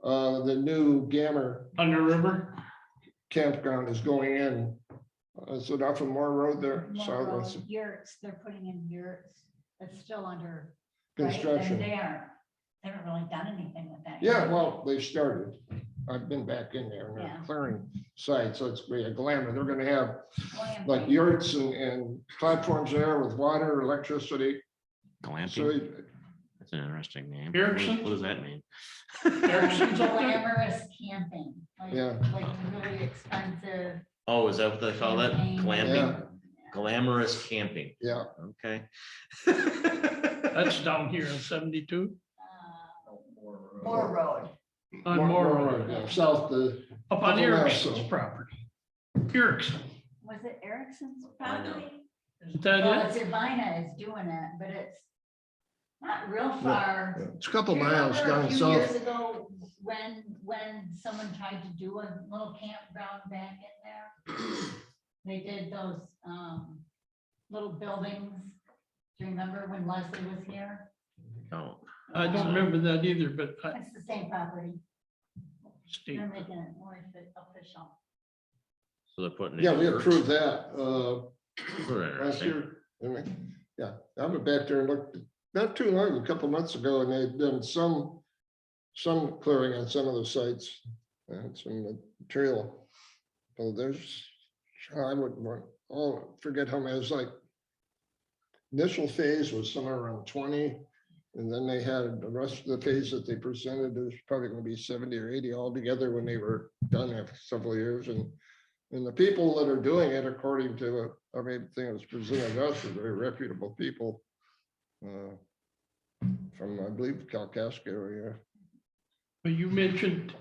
The new Gammer On the river? campground is going in. Is it off of Moore Road there? Southwest Yurts, they're putting in yurts. It's still under. right? And construction. they haven't really done anything with that. Yeah, yet. well, they started. I've been back in there and they're Yeah. clearing sites. So it's be a glamour. They're gonna have Glamping. like yurts and platforms there with water, electricity. So glamping. That's an interesting name. Erickson? What does that mean? Erickson's up there? Glamorous camping, Yeah. like really expensive. Oh, is that what they call that? camping. Glamping, glamorous camping. Yeah, Okay. That's down here in 72 Moore Road. on Moore Road, yeah, south the. up on Couple miles, Erickson's so. property. Erickson, Was it Erickson's I know. property? is that Well, it? it's Urbina is doing it, but it's not real far. It's a couple Do you miles remember a down few south. years ago when someone tried to do a little campground back in there? They did those little buildings. Do you remember when Leslie was here? No. I don't remember that either, but It's the same property. state. They're making it more official. So they're putting. Yeah, in we yurts. approved that Very last interesting. year. didn't we? Yeah, I went back there and looked, not too long, a couple months ago, and they'd done some clearing on some of the sites and some material. Well, there's, I wouldn't want, forget how many, it was like initial phase was somewhere around 20. And then they had the rest of the phase that they presented, there's probably gonna be 70 or 80 altogether when they were done after several years. And the people that are doing it, according to everything that was presented to us, are very reputable people. From, I believe, Kalkaska area. But you mentioned,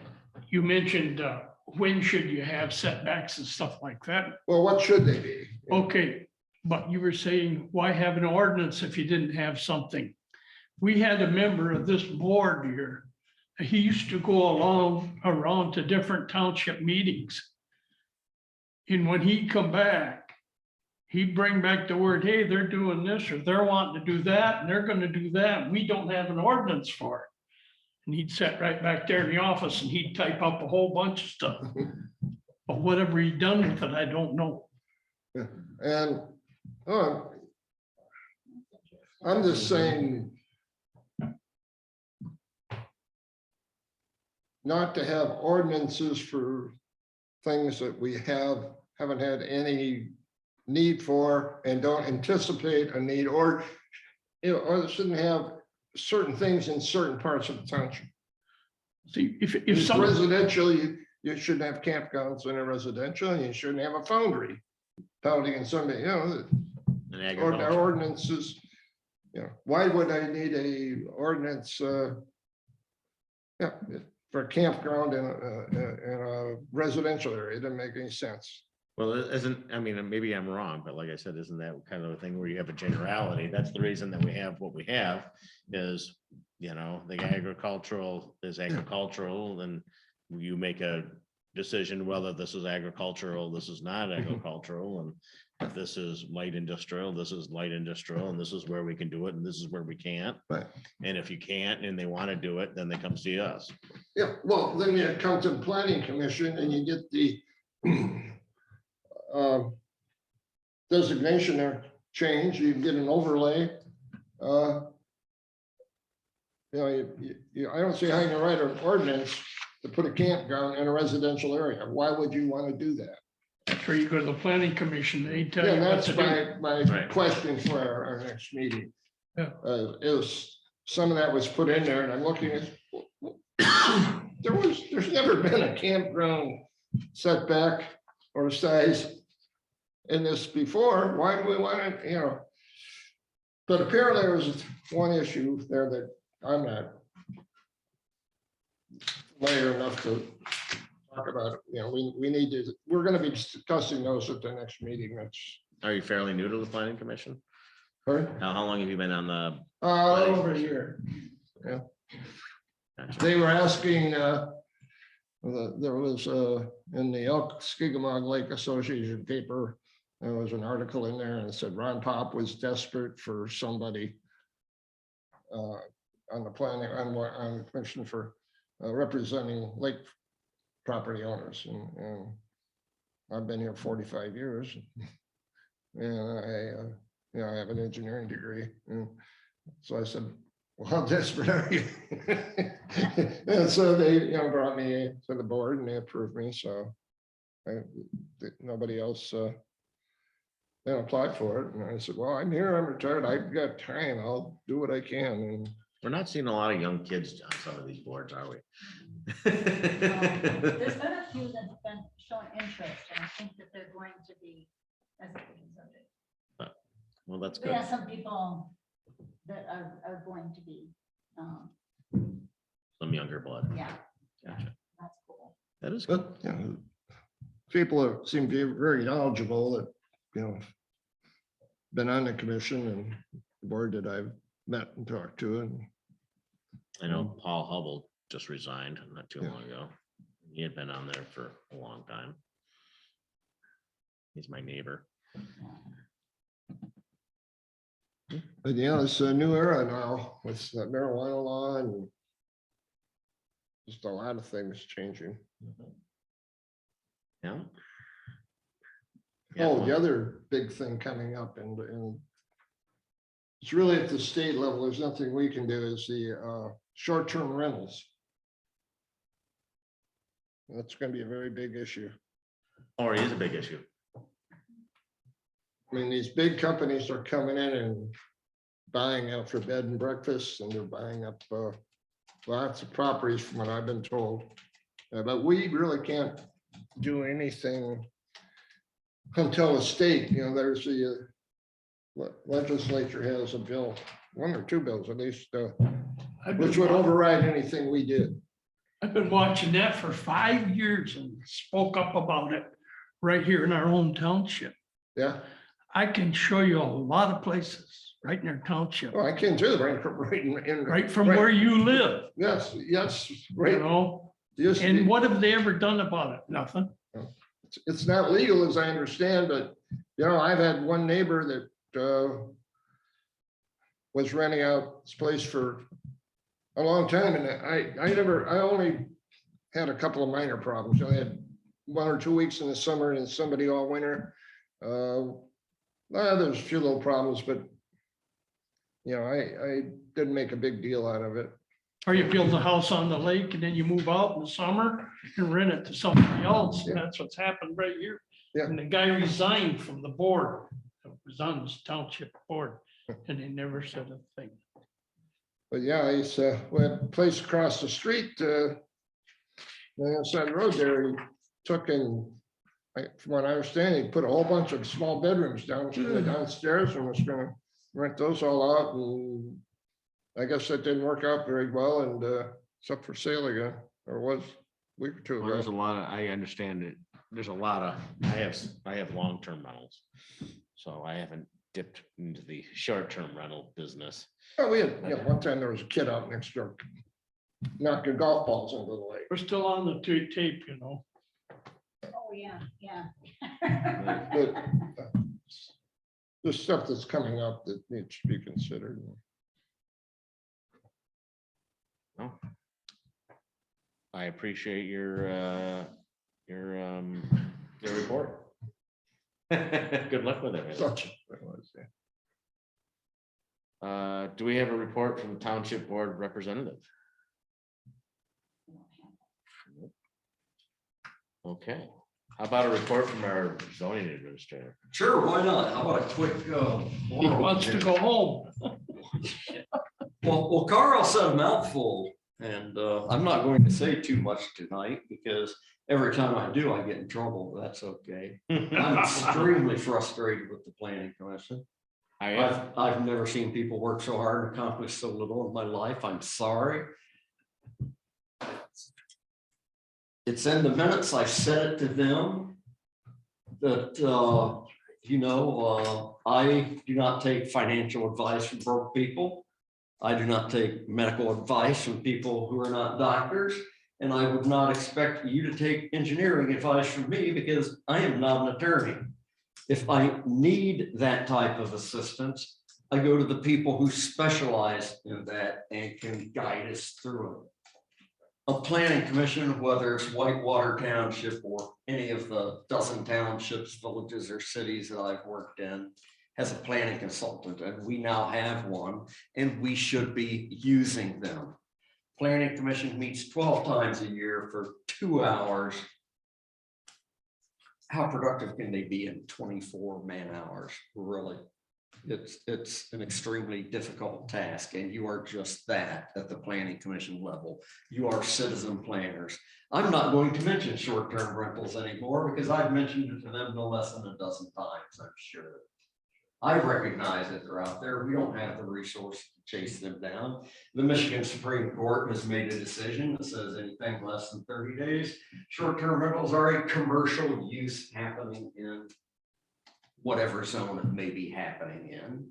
when should you have setbacks and stuff like that? Well, what should they be? Okay, but you were saying, why have an ordinance if you didn't have something? We had a member of this board here. He used to go around to different township meetings. And when he'd come back, he'd bring back the word, hey, they're doing this, or they're wanting to do that, and they're gonna do that, and we don't have an ordinance for it. And he'd sit right back there in the office and he'd type up a whole bunch of stuff. But whatever he'd done with it, I don't know. And I'm just saying, not to have ordinances for things that we haven't had any need for and don't anticipate a need, or or shouldn't have certain things in certain parts of the township. See, if It's some, residential, you shouldn't have campgrounds in a residential, and you shouldn't have a foundry pounding in somebody, And or agriculture. our ordinances. Why would I need a ordinance? For a campground in a residential area? It doesn't make any sense. Well, it isn't, I mean, maybe I'm wrong, but like I said, isn't that kind of a thing where you have a generality? That's the reason that we have what we have is, the agricultural is agricultural, and you make a decision whether this is agricultural, this is not agricultural, and if this is light industrial, this is light industrial, and this is where we can do it, and this is where we can't. Right. And if you can't, and they want to do it, then they come see us. Yeah, well, then you come to the planning commission and you get the designation or change, you get an overlay. I don't see how you can write an ordinance to put a campground in a residential area. Why would you want to do that? that's where you go to the planning commission, they tell Yeah, you what that's to do. my Right. question for our next meeting. Yeah. Is some of that was put in there, and I'm looking at, there's never been a campground setback or size in this before. Why do we want it, But apparently there was one issue there that I'm not familiar enough to talk about. We need to, we're gonna be discussing those at the next meeting. That's, Are you fairly new to the planning commission? pardon? How long have you been on the? Over a year. Gotcha. They were asking, there was in the Elk Skigamog Lake Association paper, there was an article in there and it said Ron Pop was desperate for somebody on the planning, on the commission for representing lake property owners. And I've been here 45 years. And I have an engineering degree. And so I said, well, how desperate are you? And so they, brought me to the board and they approved me. So nobody else applied for it. And I said, well, I'm here, I'm retired, I've got time, I'll do what I can. And We're not seeing a lot of young kids on some of these boards, are we? There's been a few that have been showing interest, and I think that they're going to be. Well, that's We good. have some people that are going to be, Some younger blood. yeah, Gotcha. that's cool. That is good. but, people that seem to be very knowledgeable that, been on the commission and the board that I've met and talked to. And I know Paul Hubble just resigned not too Yeah. long ago. He had been on there for a long time. He's my neighbor. But it's a new era now with the marijuana law and just a lot of things changing. Yeah. Oh, the other big thing coming up and it's really at the state level, there's nothing we can do, is the short-term rentals. That's gonna be a very big issue. Or it is a big issue. I mean, these big companies are coming in and buying out for bed and breakfast, and they're buying up lots of properties from what I've been told. But we really can't do anything until the state, there's the legislature has a bill, one or two bills at least, which would override anything we did. I've been watching that for 5 years and spoke up about it right here in our own township. Yeah, I can show you a lot of places right in our township, well, I can too, right from where you live, Yes, you right. know? Just, And what have they ever done about it? Nothing. it's not legal as I understand, but, I've had one neighbor that was renting out this place for a long time, and I only had a couple of minor problems. I had 1 or 2 weeks in the summer and somebody all winter. There's a few little problems, but I didn't make a big deal out of it. Or you build a house on the lake and then you move out in the summer and rent it to somebody else. And that's what's happened right here. Yeah. And the guy resigned from the board, was on this township board, and they never said a thing. But yeah, he's we had a place across the street, on the side of the road there, he took and from what I understand, he put a whole bunch of small bedrooms downstairs and was gonna rent those all out, and I guess that didn't work out very well, and it's up for sale again, or was a week or two Well, there's a ago. lot of, I understand it. There's a lot of, I have long-term rentals. So I haven't dipped into the short-term rental business. Oh, we had, one time there was a kid out next door knocking golf balls into the lake. We're still on the tape, Oh, yeah, yeah. But there's stuff that's coming up that needs to be considered. I appreciate your report. Good luck with it. Such a- Do we have a report from the township board representative? Okay, how about a report from our zoning administrator? Sure, why not? How about a quick? He wants to go home. Well, Carl said a mouthful, and I'm not going to say too much tonight because every time I do, I get in trouble. But that's okay. I'm extremely frustrated with the planning commission. I've never seen people work so hard and accomplish so little in my life. I'm sorry. It's in the minutes. I said it to them that, I do not take financial advice from broke people. I do not take medical advice from people who are not doctors. And I would not expect you to take engineering advice from me because I am not an attorney. If I need that type of assistance, I go to the people who specialize in that and can guide us through it. A planning commission, whether it's Whitewater Township or any of the dozen townships, villages, or cities that I've worked in, has a planning consultant, and we now have one, and we should be using them. Planning commission meets 12 times a year for 2 hours. How productive can they be in 24 man hours? Really? It's an extremely difficult task, and you are just that at the planning commission level. You are citizen planners. I'm not going to mention short-term rentals anymore because I've mentioned it to them no less than a dozen times, I'm sure. I recognize that they're out there. We don't have the resource to chase them down. The Michigan Supreme Court has made a decision that says anything less than 30 days, short-term rentals are a commercial use happening in whatever zone it may be happening in.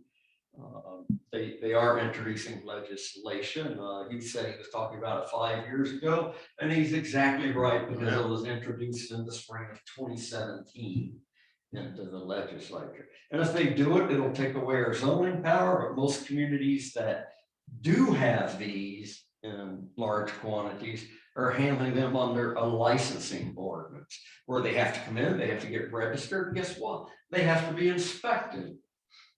They are introducing legislation. He said he was talking about it 5 years ago, and he's exactly right because it was introduced in the spring of 2017 into the legislature. And if they do it, it'll take away our zoning power, but most communities that do have these in large quantities are handling them under a licensing ordinance where they have to come in, they have to get registered. Guess what? They have to be inspected.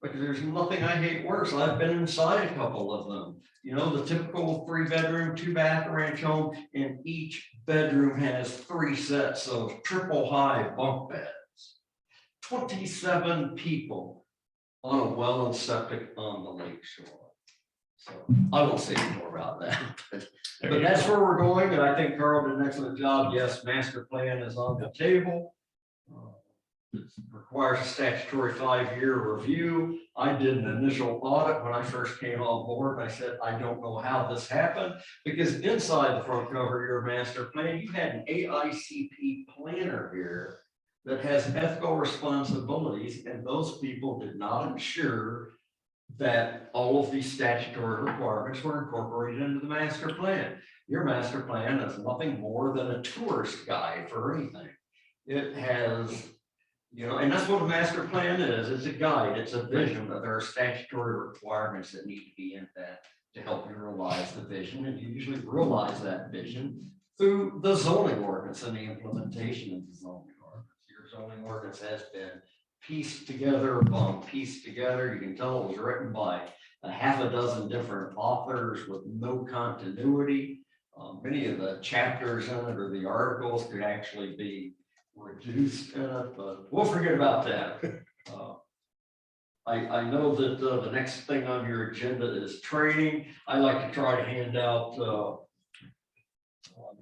Because there's nothing I hate worse. I've been inside a couple of them. You know, the typical 3-bedroom, 2-bath ranch home, and each bedroom has 3 sets of triple high bunk beds. 27 people on a well and septic on the lake shore. So I won't say any more about that, but that's where we're going, and I think Carl did an excellent job. Yes, master plan is on the table. It requires a statutory 5-year review. I did an initial audit when I first came on board. And I said, I don't know how this happened, because inside the front cover of your master plan, you had an AICP planner here that has ethical responsibilities, and those people did not ensure that all of these statutory requirements were incorporated into the master plan. Your master plan is nothing more than a tourist guide for anything. It has, you know, and that's what a master plan is. It's a guide, it's a vision, but there are statutory requirements that need to be in that to help you realize the vision. And you usually realize that vision through the zoning ordinance and the implementation of the zoning ordinance. Your zoning ordinance has been pieced together upon pieced together. You can tell it was written by a half a dozen different authors with no continuity. Many of the chapters in it or the articles could actually be reduced in it, but we'll forget about that. I know that the next thing on your agenda is training. I like to try to hand out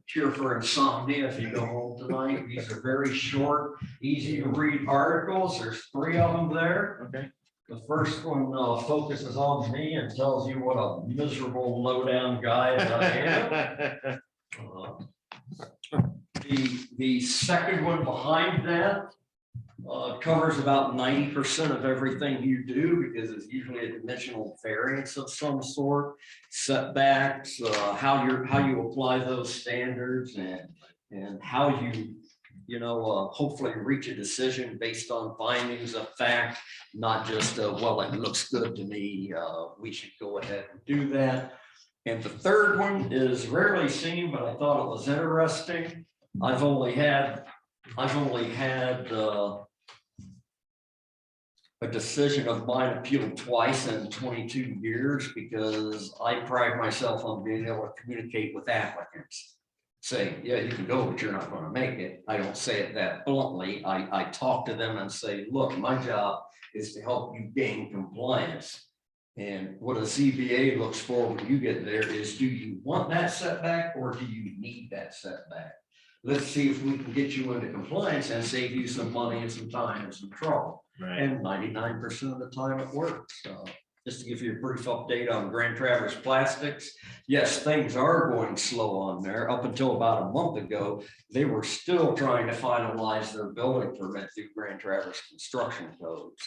cure for insomnia if you go home tonight. These are very short, easy to read articles. There's 3 of them there. Okay. The first one focuses on me and tells you what a miserable, low-down guy that I am. The second one behind that covers about 90% of everything you do, because it's usually a dimensional variance of some sort, setbacks, how you apply those standards, and how you know, hopefully reach a decision based on findings of fact, not just well, it looks good to me, we should go ahead and do that. And the third one is rarely seen, but I thought it was interesting. I've only had a decision of mine appealed twice in 22 years, because I pride myself on being able to communicate with applicants. Say, yeah, you can go, but you're not going to make it. I don't say it that bluntly. I talk to them and say, look, my job is to help you gain compliance. And what a ZBA looks for when you get there is, do you want that setback or do you need that setback? Let's see if we can get you into compliance and save you some money and some time and some trouble. Right. And 99% of the time it works. Just to give you a brief update on Grand Traverse Plastics. Yes, things are going slow on there. Up until about a month ago, they were still trying to finalize their building permit through Grand Traverse construction codes.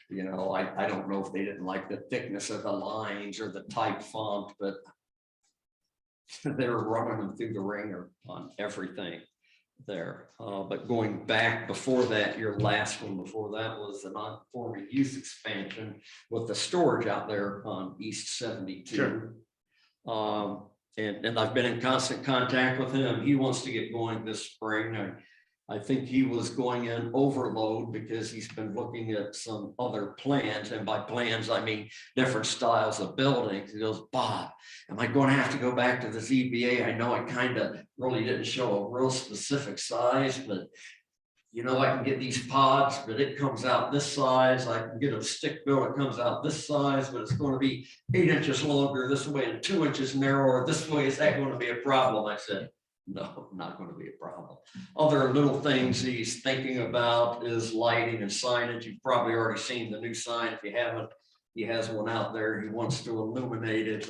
You know, I don't know if they didn't like the thickness of the lines or the type font, but they were running them through the ringer on everything there. But going back before that, your last one before that was the non-conforming use expansion with the storage out there on East 72. Sure. And I've been in constant contact with him. He wants to get going this spring. I think he was going in overload because he's been looking at some other plans, and by plans I mean different styles of buildings. He goes, Bob, am I going to have to go back to the ZBA? I know I kind of really didn't show a real specific size, but you know, I can get these pods, but it comes out this size. I can get a stick built, it comes out this size, but it's going to be 8 inches longer this way and 2 inches narrower this way. Is that going to be a problem? I said, no, not going to be a problem. Other little things he's thinking about is lighting and signage. You've probably already seen the new sign. If you haven't, he has one out there. He wants to illuminate it.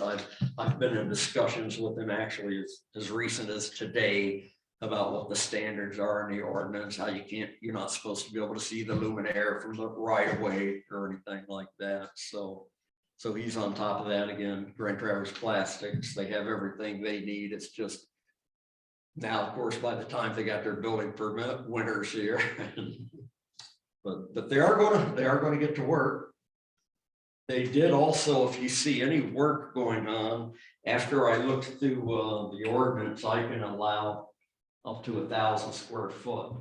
I've been in discussions with him actually as recent as today about what the standards are in the ordinance, how you're not supposed to be able to see the luminaire from the right of way or anything like that. So he's on top of that. Again, Grand Traverse Plastics, they have everything they need. It's just now, of course, by the time they got their building permit, winter's here. but they are going to get to work. They did also, if you see any work going on, after I looked through the ordinance, I can allow up to 1,000 square foot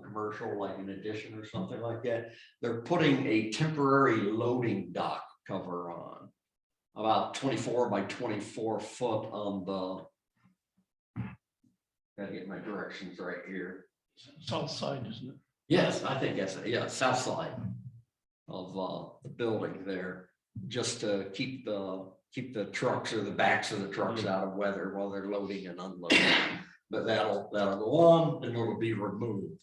commercial, like an addition or something like that. They're putting a temporary loading dock cover on, about 24 by 24 foot on the, gotta get my directions right here. South side, isn't it? Yes, I think that's, yeah, south side of the building there, just to keep the trucks or the backs of the trucks out of weather while they're loading and unloading. But that'll go on and it'll be removed.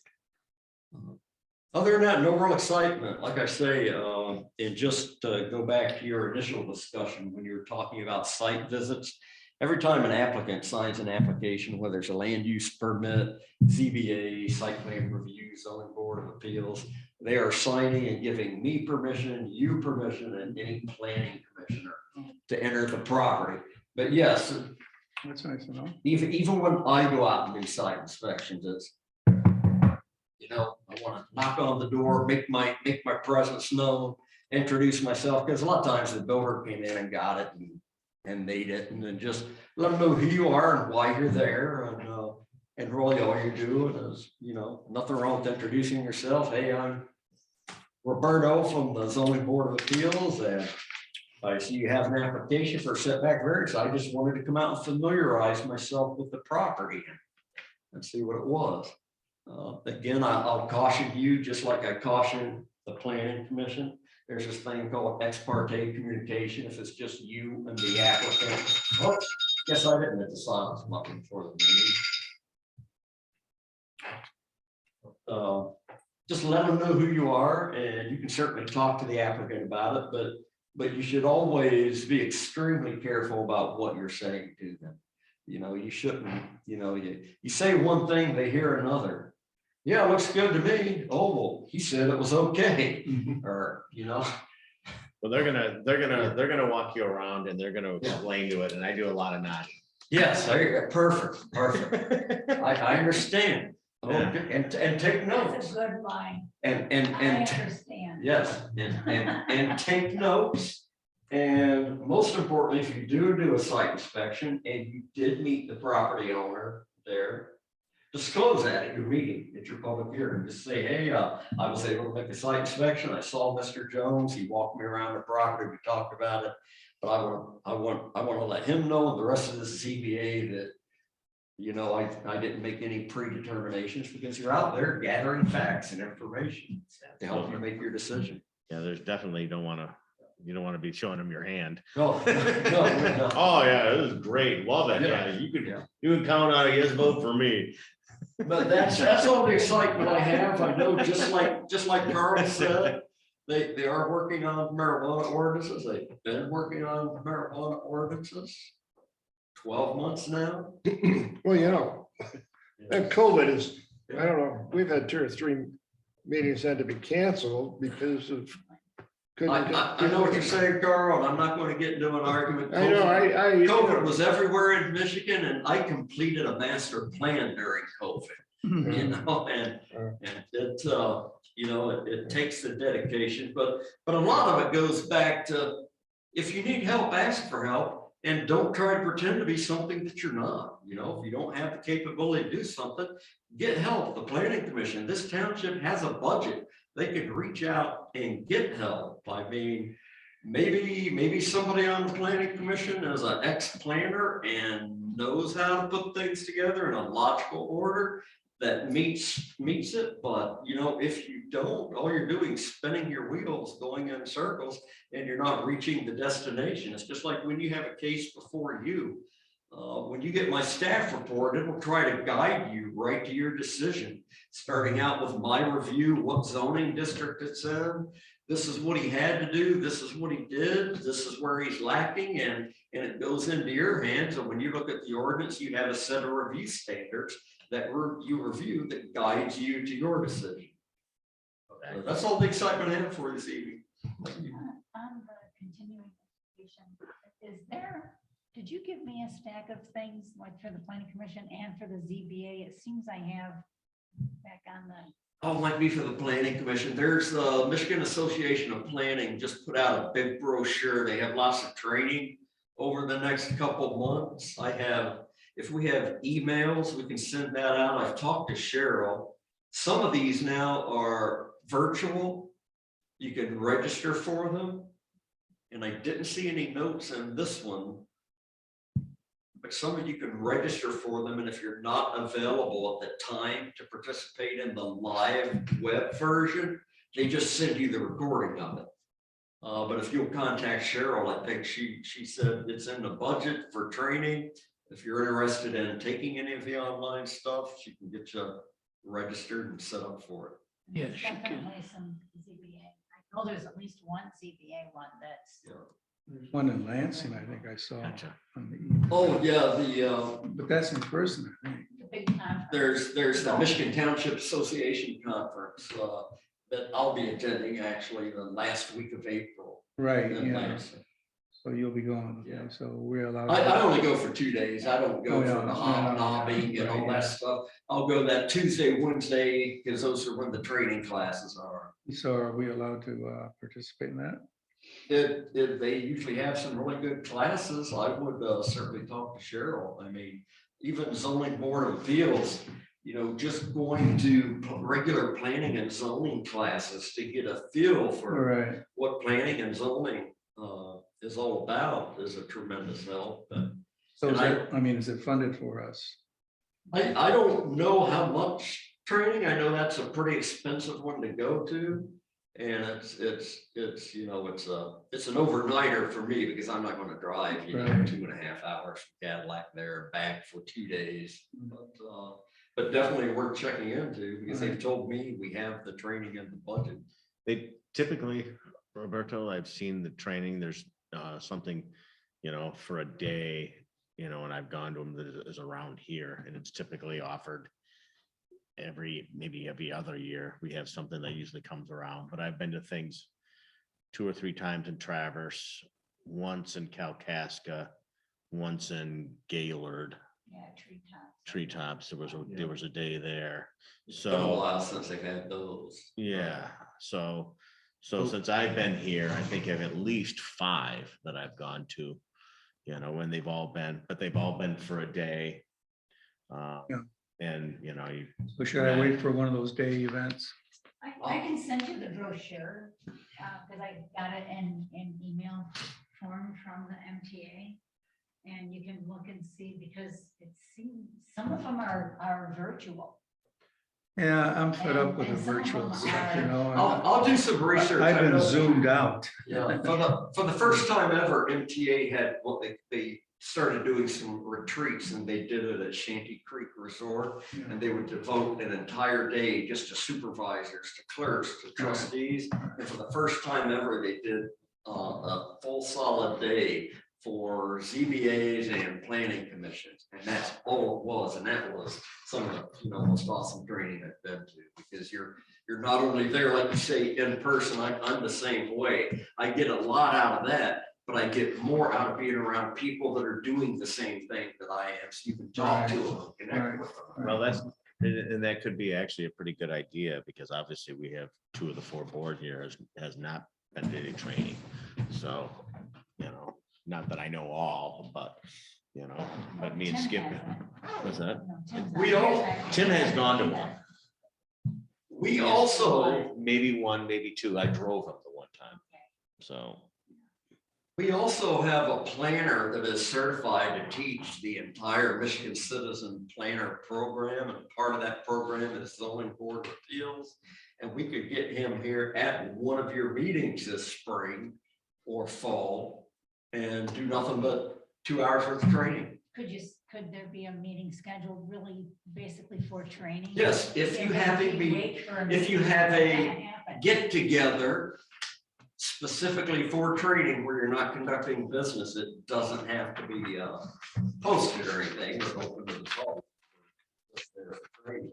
Other than that, no real excitement. Like I say, and just to go back to your initial discussion when you were talking about site visits. Every time an applicant signs an application, whether it's a land use permit, ZBA, site plan review, zoning board of appeals, they are signing and giving me permission, you permission, and any planning commissioner to enter the property. But yes, That's nice to know. even when I go out and do site inspections, it's, you know, I want to knock on the door, make my presence known, introduce myself, because a lot of times the builder came in and got it and made it, and then just let them know who you are and why you're there, and really all you're doing is, you know, nothing wrong with introducing yourself. Hey, I'm Roberto from the zoning board of appeals, and I see you have an application for setback variance. I just wanted to come out and familiarize myself with the property and see what it was. Again, I'll caution you, just like I caution the planning commission. There's this thing called ex parte communication. If it's just you and the applicant. Oh, guess I didn't hit the silence button for the meeting. Just let them know who you are, and you can certainly talk to the applicant about it, but you should always be extremely careful about what you're saying to them. You know, you shouldn't, you know, you say one thing, they hear another. Yeah, it looks good to me. Oh, well, he said it was okay. Or, you know. Well, they're gonna walk you around and they're gonna explain to it, and I do a lot of nodding. Yes, perfect. I understand. Yeah. Okay, and take That's notes. a good line. And I understand. yes, and take notes. And most importantly, if you do a site inspection and you did meet the property owner there, disclose that at your meeting, at your public hearing. Just say, hey, I was able to make a site inspection. I saw Mr. Jones. He walked me around the property. We talked about it. But I want to let him know and the rest of the ZBA that, you know, I didn't make any predeterminations, because you're out there gathering facts and information to help you make your decision. Yeah, there's definitely you don't want to be showing them your hand. No. Oh yeah, it was great. Love it. Yeah, you can count on it. Yes, vote for me. But that's all the excitement I have. I know, just like Carl said, they are working on marijuana ordinances. They've been working on marijuana ordinances 12 months now. Well, you know, and COVID is, I don't know, we've had 2 or 3 meetings had to be canceled because of. I know what you're saying, Carl, and I'm not going to get into an argument. I know, COVID was everywhere in Michigan, and I completed a master plan during COVID. You know, and it you know, it takes the dedication, but a lot of it goes back to, if you need help, ask for help, and don't try to pretend to be something that you're not. You know, if you don't have the capability to do something, get help. The planning commission, this township has a budget. They could reach out and get help. I mean, maybe somebody on the planning commission is an ex-planner and knows how to put things together in a logical order that meets it. But you know, if you don't, all you're doing is spinning your wheels, going in circles, and you're not reaching the destination. It's just like when you have a case before you. When you get my staff report, it will try to guide you right to your decision. Starting out with my review, what zoning district it's in, this is what he had to do, this is what he did, this is where he's lacking, and it goes into your hands. And when you look at the ordinance, you have a set of review standards that you review that guides you to your decision. That's all the excitement I have for this evening. On the continuing education, did you give me a stack of things like for the planning commission and for the ZBA? It seems I have back on the. Oh, might be for the planning commission. There's the Michigan Association of Planning just put out a big brochure. They have lots of training over the next couple months. If we have emails, we can send that out. I've talked to Cheryl. Some of these now are virtual. You can register for them. And I didn't see any notes in this one. but some of you can register for them, and if you're not available at the time to participate in the live web version, they just send you the recording of it. But if you'll contact Cheryl, I think she said it's in the budget for training. If you're interested in taking any of the online stuff, she can get you registered and set up for it. Yes, she can. Definitely some ZBA. I know there's at least one ZBA one that's. Yeah. There's one in Lansing, I think I saw. Gotcha. On the email. Oh, yeah, But that's in person, I think. The big conference. there's the Michigan Township Association Conference that I'll be attending actually the last week of April. Right, in yeah. Lansing. So you'll be going, Yeah. okay, so we're allowed. I only go for 2 days. I don't go Oh, yeah, for the yeah, hobnobbing yeah, and all right, that stuff. I'll go that Tuesday, Wednesday, because those are when the training classes are. So are we allowed to participate in that? If they usually have some really good classes, I would certainly talk to Cheryl. I mean, even zoning board of appeals, you know, just going to regular planning and zoning classes to get a feel All for right, what planning and zoning is all about is a tremendous help. But so is And that, I mean, is it funded for us? I don't know how much training. I know that's a pretty expensive one to go to. And it's you know, it's an overnighter for me because I'm not going to drive, you know, Right. 2.5 hours from Cadillac there and back for 2 days. But definitely worth checking into because they've told me we have the training in the budget. They typically, Roberto, I've seen the training, there's something, you know, for a day, you know, and I've gone to them that is around here, and it's typically offered maybe every other year. We have something that usually comes around, but I've been to things 2 or 3 times in Traverse, once in Kalkaska, once in Gaylord, Yeah, treetops. Treetops. There was a day there. It's been a So, while since they've had those. yeah, so since I've been here, I think I have at least 5 that I've gone to, you know, and they've all been for a day. Yeah. And, you know, So should I wait for one of those day events? I can send you the brochure, because I got it in email form from the MTA. And you can look and see, because it seems, some of them are virtual. Yeah, I'm fed up with the And some of virtual them stuff, you are- know. I'll do some research. I've I been know- zoomed out. Yeah, for the first time ever, MTA had, well, they started doing some retreats and they did it at Shanty Creek Resort. And they would devote an entire day just to supervisors, to clerks, to trustees. And for the first time ever, they did a full solid day for ZBAs and planning commissions. And that's all it was. And that was some of the, you know, most awesome training I've been to, because you're not only there, like you say, in person. I'm the same way. I get a lot out of that, but I get more out of being around people that are doing the same thing that I am. So you can talk to them, and connect with them. well, and that could be actually a pretty good idea, because obviously we have 2 of the 4 board here has not been doing training. So, you know, not that I know all, but, you know, but me and Tim Skip, hasn't. what's that? No, Tim's We not all- here. Tim has gone to one. We also, Maybe 1, maybe 2. I drove him the one time. So, we also have a planner that is certified to teach the entire Michigan Citizen Planner Program. And part of that program is zoning board of appeals. And we could get him here at one of your meetings this spring or fall and do nothing but 2 hours worth of training. Could there be a meeting scheduled really basically for training? Yes, if you have a meeting, Wait for a if you meeting have to a happen. get together specifically for training where you're not conducting business, it doesn't have to be posted or anything. It's open to the public. It's there for training.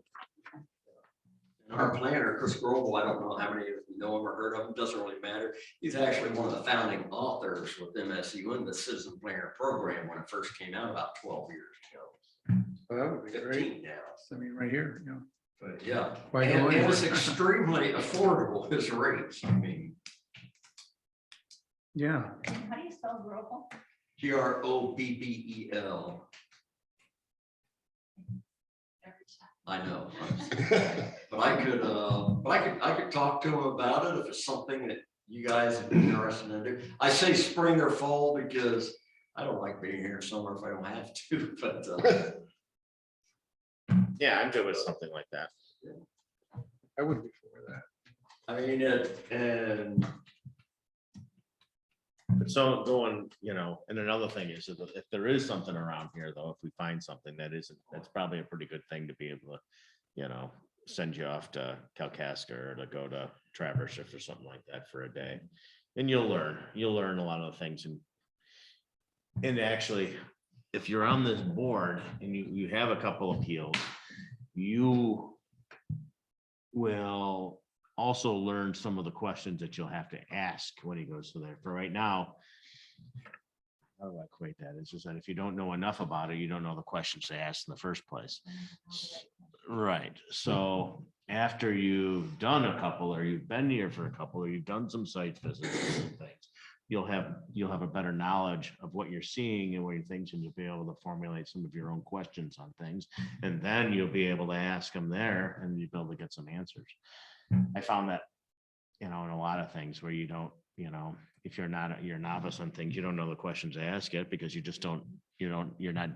And our planner, Chris Grobel, I don't know how many of you know him or heard of him, doesn't really matter. He's actually one of the founding authors with MSU in the Citizen Planner Program when it first came out about 12 years ago. Well, that would be great. 15 now. I mean, right here, you know. But yeah, Why and don't it was we? extremely affordable, his rates. I mean, Yeah, How do you spell Grobel? Grobbel. I know. But I could talk to him about it if it's something that you guys would be interested in. I say spring or fall because I don't like being here in summer if I don't have to, but Yeah, I'm good with something like that. I would be for that. I mean, and But so going, and another thing is that if there is something around here, though, if we find something that isn't, that's probably a pretty good thing to be able to, send you off to Kalkaska or to go to Traverse or something like that for a day. And you'll learn a lot of the things. And actually, if you're on this board and you have a couple appeals, you will also learn some of the questions that you'll have to ask when he goes to there. For right now, how do I equate that? It's just that if you don't know enough about it, you don't know the questions to ask in the first place. Right. So after you've done a couple, or you've been here for a couple, or you've done some site visits and things, you'll have a better knowledge of what you're seeing and what you're thinking, and you'll be able to formulate some of your own questions on things. And then you'll be able to ask them there and you'll be able to get some answers. I found that, in a lot of things where you don't, if you're a novice on things, you don't know the questions to ask it because you just don't, you're not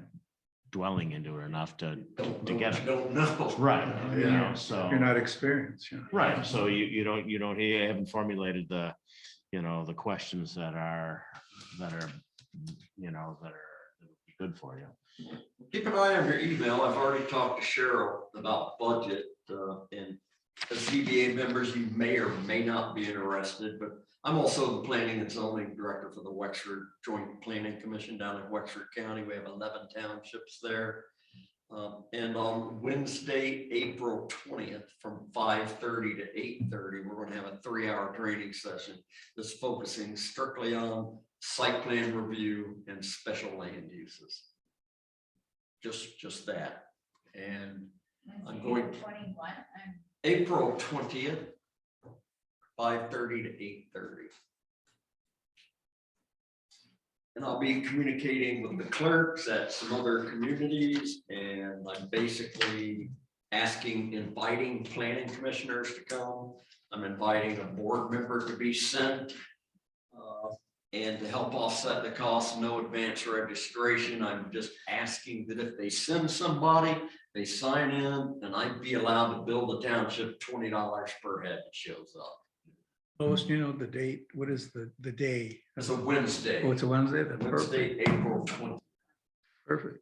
dwelling into it enough to get it. don't know. Right. So. You're not experienced, Right. So you haven't formulated the, the questions that are good for you. Keep an eye on your email. I've already talked to Cheryl about budget, and as ZBA members, you may or may not be interested, but I'm also the planning and zoning director for the Wexford Joint Planning Commission down in Wexford County. We have 11 townships there. And on Wednesday, April 20th, from 5:30 to 8:30, we're going to have a 3-hour training session that's focusing strictly on site plan review and special land uses. Just that. And I'm going 21. April 20th, 5:30 to 8:30. And I'll be communicating with the clerks at some other communities, and I'm basically inviting planning commissioners to come. I'm inviting a board member to be sent. And to help offset the cost, no advance registration. I'm just asking that if they send somebody, they sign in, and I'd be allowed to bill the township $20 per head that shows up. Lois, do you know the date? What is the day? It's a Wednesday. Oh, it's a Wednesday? That's perfect. Wednesday, April 20th. Perfect.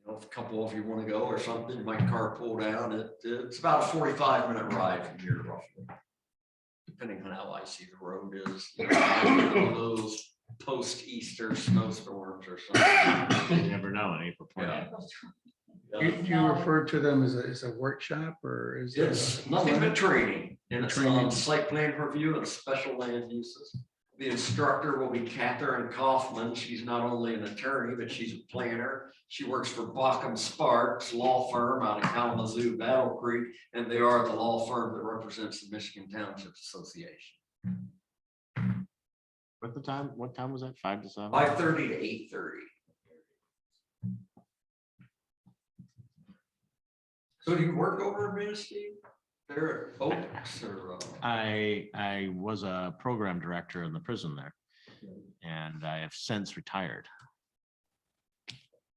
If a couple of you want to go or something, my carpool down. It's about a 45-minute ride from here roughly, depending on how icy the road is. One of those post-Easter snowstorms or something. You never know in April 20th. You refer to them as a workshop, or is it? It's nothing but training, and it's on site plan review and special land uses. The instructor will be Catherine Kaufman. She's not only an attorney, but she's a planner. She works for Bauckham Sparks Law Firm out of Kalamazoo, Battle Creek, and they are the law firm that represents the Michigan Township Association. What time was that? 5 to 7? 5:30 to 8:30. So do you work over in Manistee? There at Oaks or? I was a program director in the prison there, and I have since retired.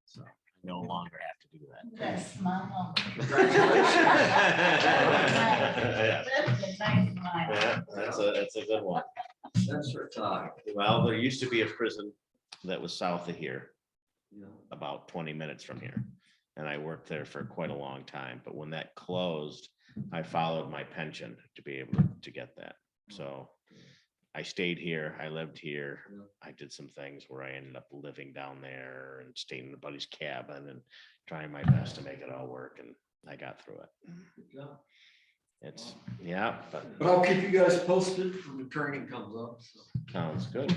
So I no longer have to do that. That's small. Congratulations. Yeah, that's a good one. That's retired. Well, there used to be a prison that was south of here, Yeah. about 20 minutes from here. And I worked there for quite a long time, but when that closed, I followed my pension to be able to get that. So I stayed here, I lived here. I did some things where I ended up living down there and staying in a buddy's cabin and trying my best to make it all work, and I got through it. Good job. It's, yeah, but But I'll keep you guys posted when the training comes up. So. sounds good.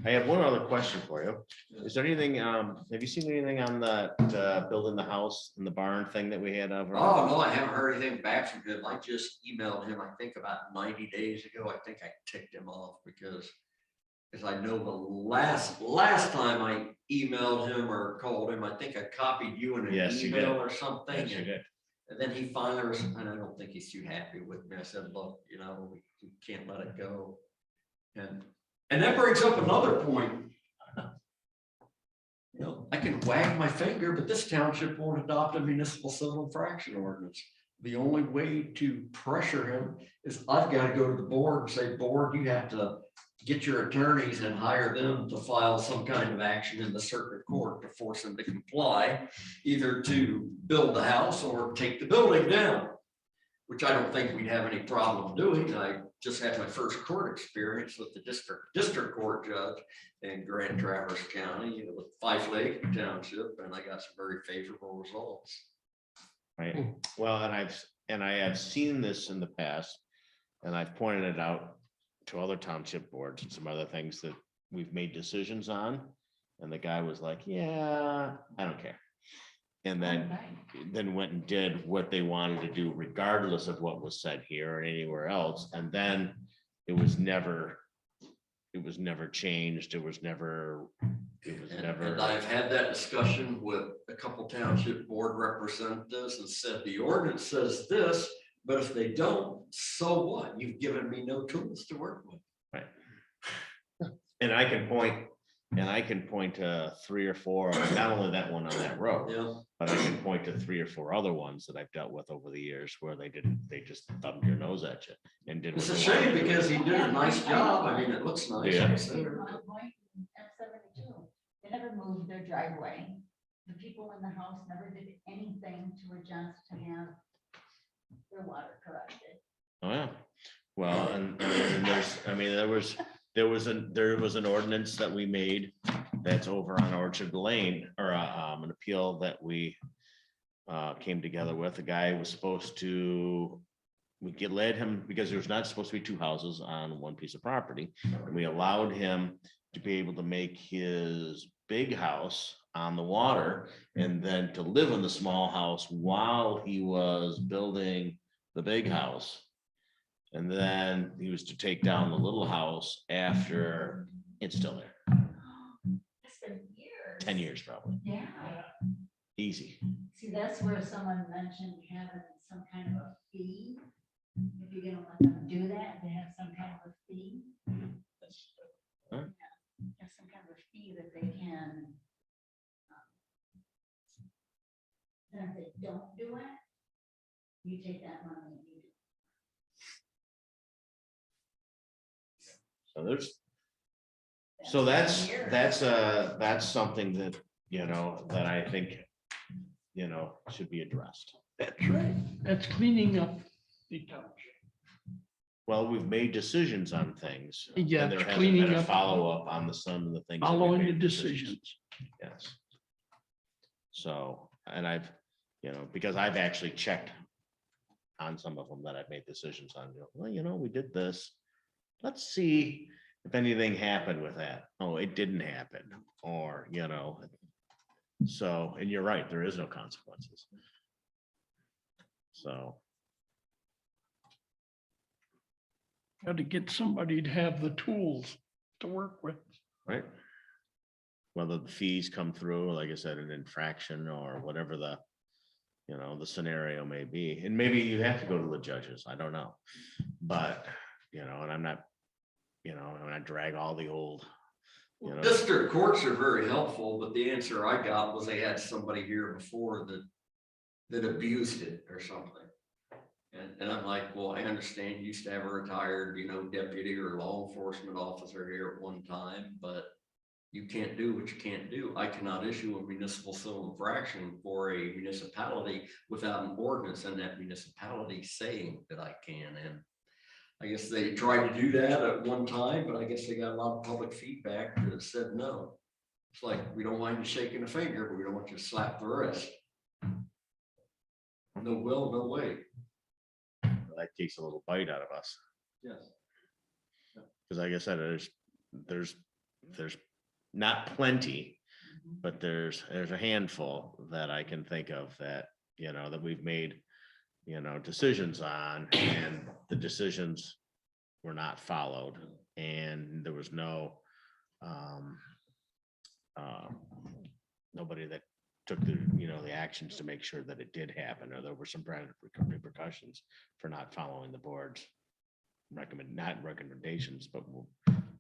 I have one other question for you. Is there anything, have you seen anything on the building the house and the barn thing that we had over? Oh, no, I haven't heard anything back from him. I just emailed him, I think about 90 days ago. I think I ticked him off because I know the last time I emailed him or called him, I think I copied you in an Yes, you email did. or something. Yes, you and- did. And then he finally, and I don't think he's too happy with me. I said, look, we can't let it go. And And that brings up another point. You know, I can wag my finger, but this township won't adopt a municipal civil infraction ordinance. The only way to pressure him is I've got to go to the board and say, board, you have to get your attorneys and hire them to file some kind of action in the circuit court to force him to comply, either to build the house or take the building down, which I don't think we'd have any problem doing. I just had my first court experience with the district court judge in Grand Traverse County, with Five Lake Township, and I got some very favorable results. Right, well, and I have seen this in the past, and I've pointed it out to other township boards and some other things that we've made decisions on. And the guy was like, yeah, I don't care. And then went and did what they wanted to do regardless of what was said here or anywhere else. And then it was never changed. It was never. And I've had that discussion with a couple township board representatives and said, the ordinance says this, but if they don't, so what? You've given me no tools to work with. Right. And I can point to 3 or 4, not only that one on that road, Yeah. but I can point to 3 or 4 other ones that I've dealt with over the years where they just thumbed your nose at you and did. It's what a they wanted shame to do. because he did a nice job. I mean, it looks nice. Yeah. F-72, they never moved their driveway. The people in the house never did anything to adjust to have their water corrected. Oh, yeah. Well, and there's, I mean, there was an ordinance that we made that's over on Orchard Lane, or an appeal that we came together with. The guy was supposed to, led him, because there's not supposed to be 2 houses on one piece of property. And we allowed him to be able to make his big house on the water and then to live in the small house while he was building the big house. And then he was to take down the little house after. It's still there. It's been years. 10 years probably. Yeah. Easy. See, that's where someone mentioned having some kind of a fee. If you're gonna let them do that, they have some kind of a fee. Huh? There's some kind of a fee that they can. And if they don't do it, you take that money and you do. So that's something that, that I think, should be addressed. That's right. That's cleaning up the township. Well, we've made decisions on things. and Yeah, there hasn't cleaning been a up. follow-up on some of the things. that we Following the made decisions. Yes. So, and I've, because I've actually checked on some of them that I've made decisions on, well, we did this. Let's see if anything happened with that. Oh, it didn't happen, or, so, and you're right, there is no consequences. So, Got to get somebody to have the tools to work with. right. Whether the fees come through, like I said, an infraction or whatever the scenario may be, and maybe you have to go to the judges, I don't know. But, and I'm not, when I drag all the old, District courts are very helpful, but the answer I got was they had somebody here before that abused it or something. And I'm like, well, I understand you used to have a retired, deputy or law enforcement officer here at one time, but you can't do what you can't do. I cannot issue a municipal civil infraction for a municipality without an ordinance and that municipality saying that I can. And I guess they tried to do that at one time, but I guess they got a lot of public feedback that said no. It's like, we don't mind you shaking a finger, but we don't want you to slap the wrist. No will, no way. that takes a little bite out of us. Yes. Because like I said, there's not plenty, but there's a handful that I can think of that, that we've made, decisions on, and the decisions were not followed, and there was no nobody that took the actions to make sure that it did happen, or there were some repercussions for not following the board's not recommendations, but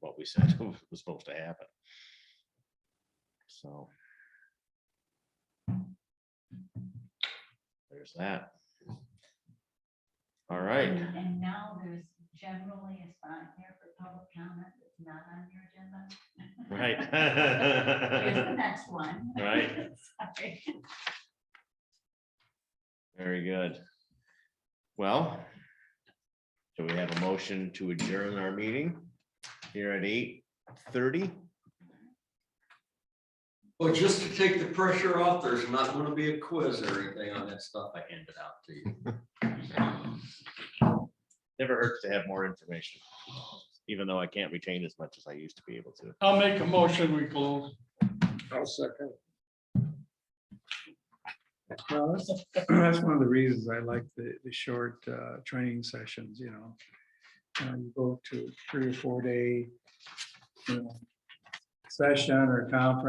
what we said was supposed to happen. So. There's that. All right, And now there's generally a spot here for public comment that's not on your agenda. Here's the right. next one. Right. Sorry. Very good. Well, so we have a motion to adjourn our meeting here at 8:30. Well, just to take the pressure off, there's not gonna be a quiz or anything on that stuff I handed out to you. Never hurts to have more information, even though I can't retain as much as I used to be able to. I'll make a motion, we close. I'll second. Well, that's one of the reasons I like the short training sessions, you know. You go to 3 or 4 day, you know, session or conference.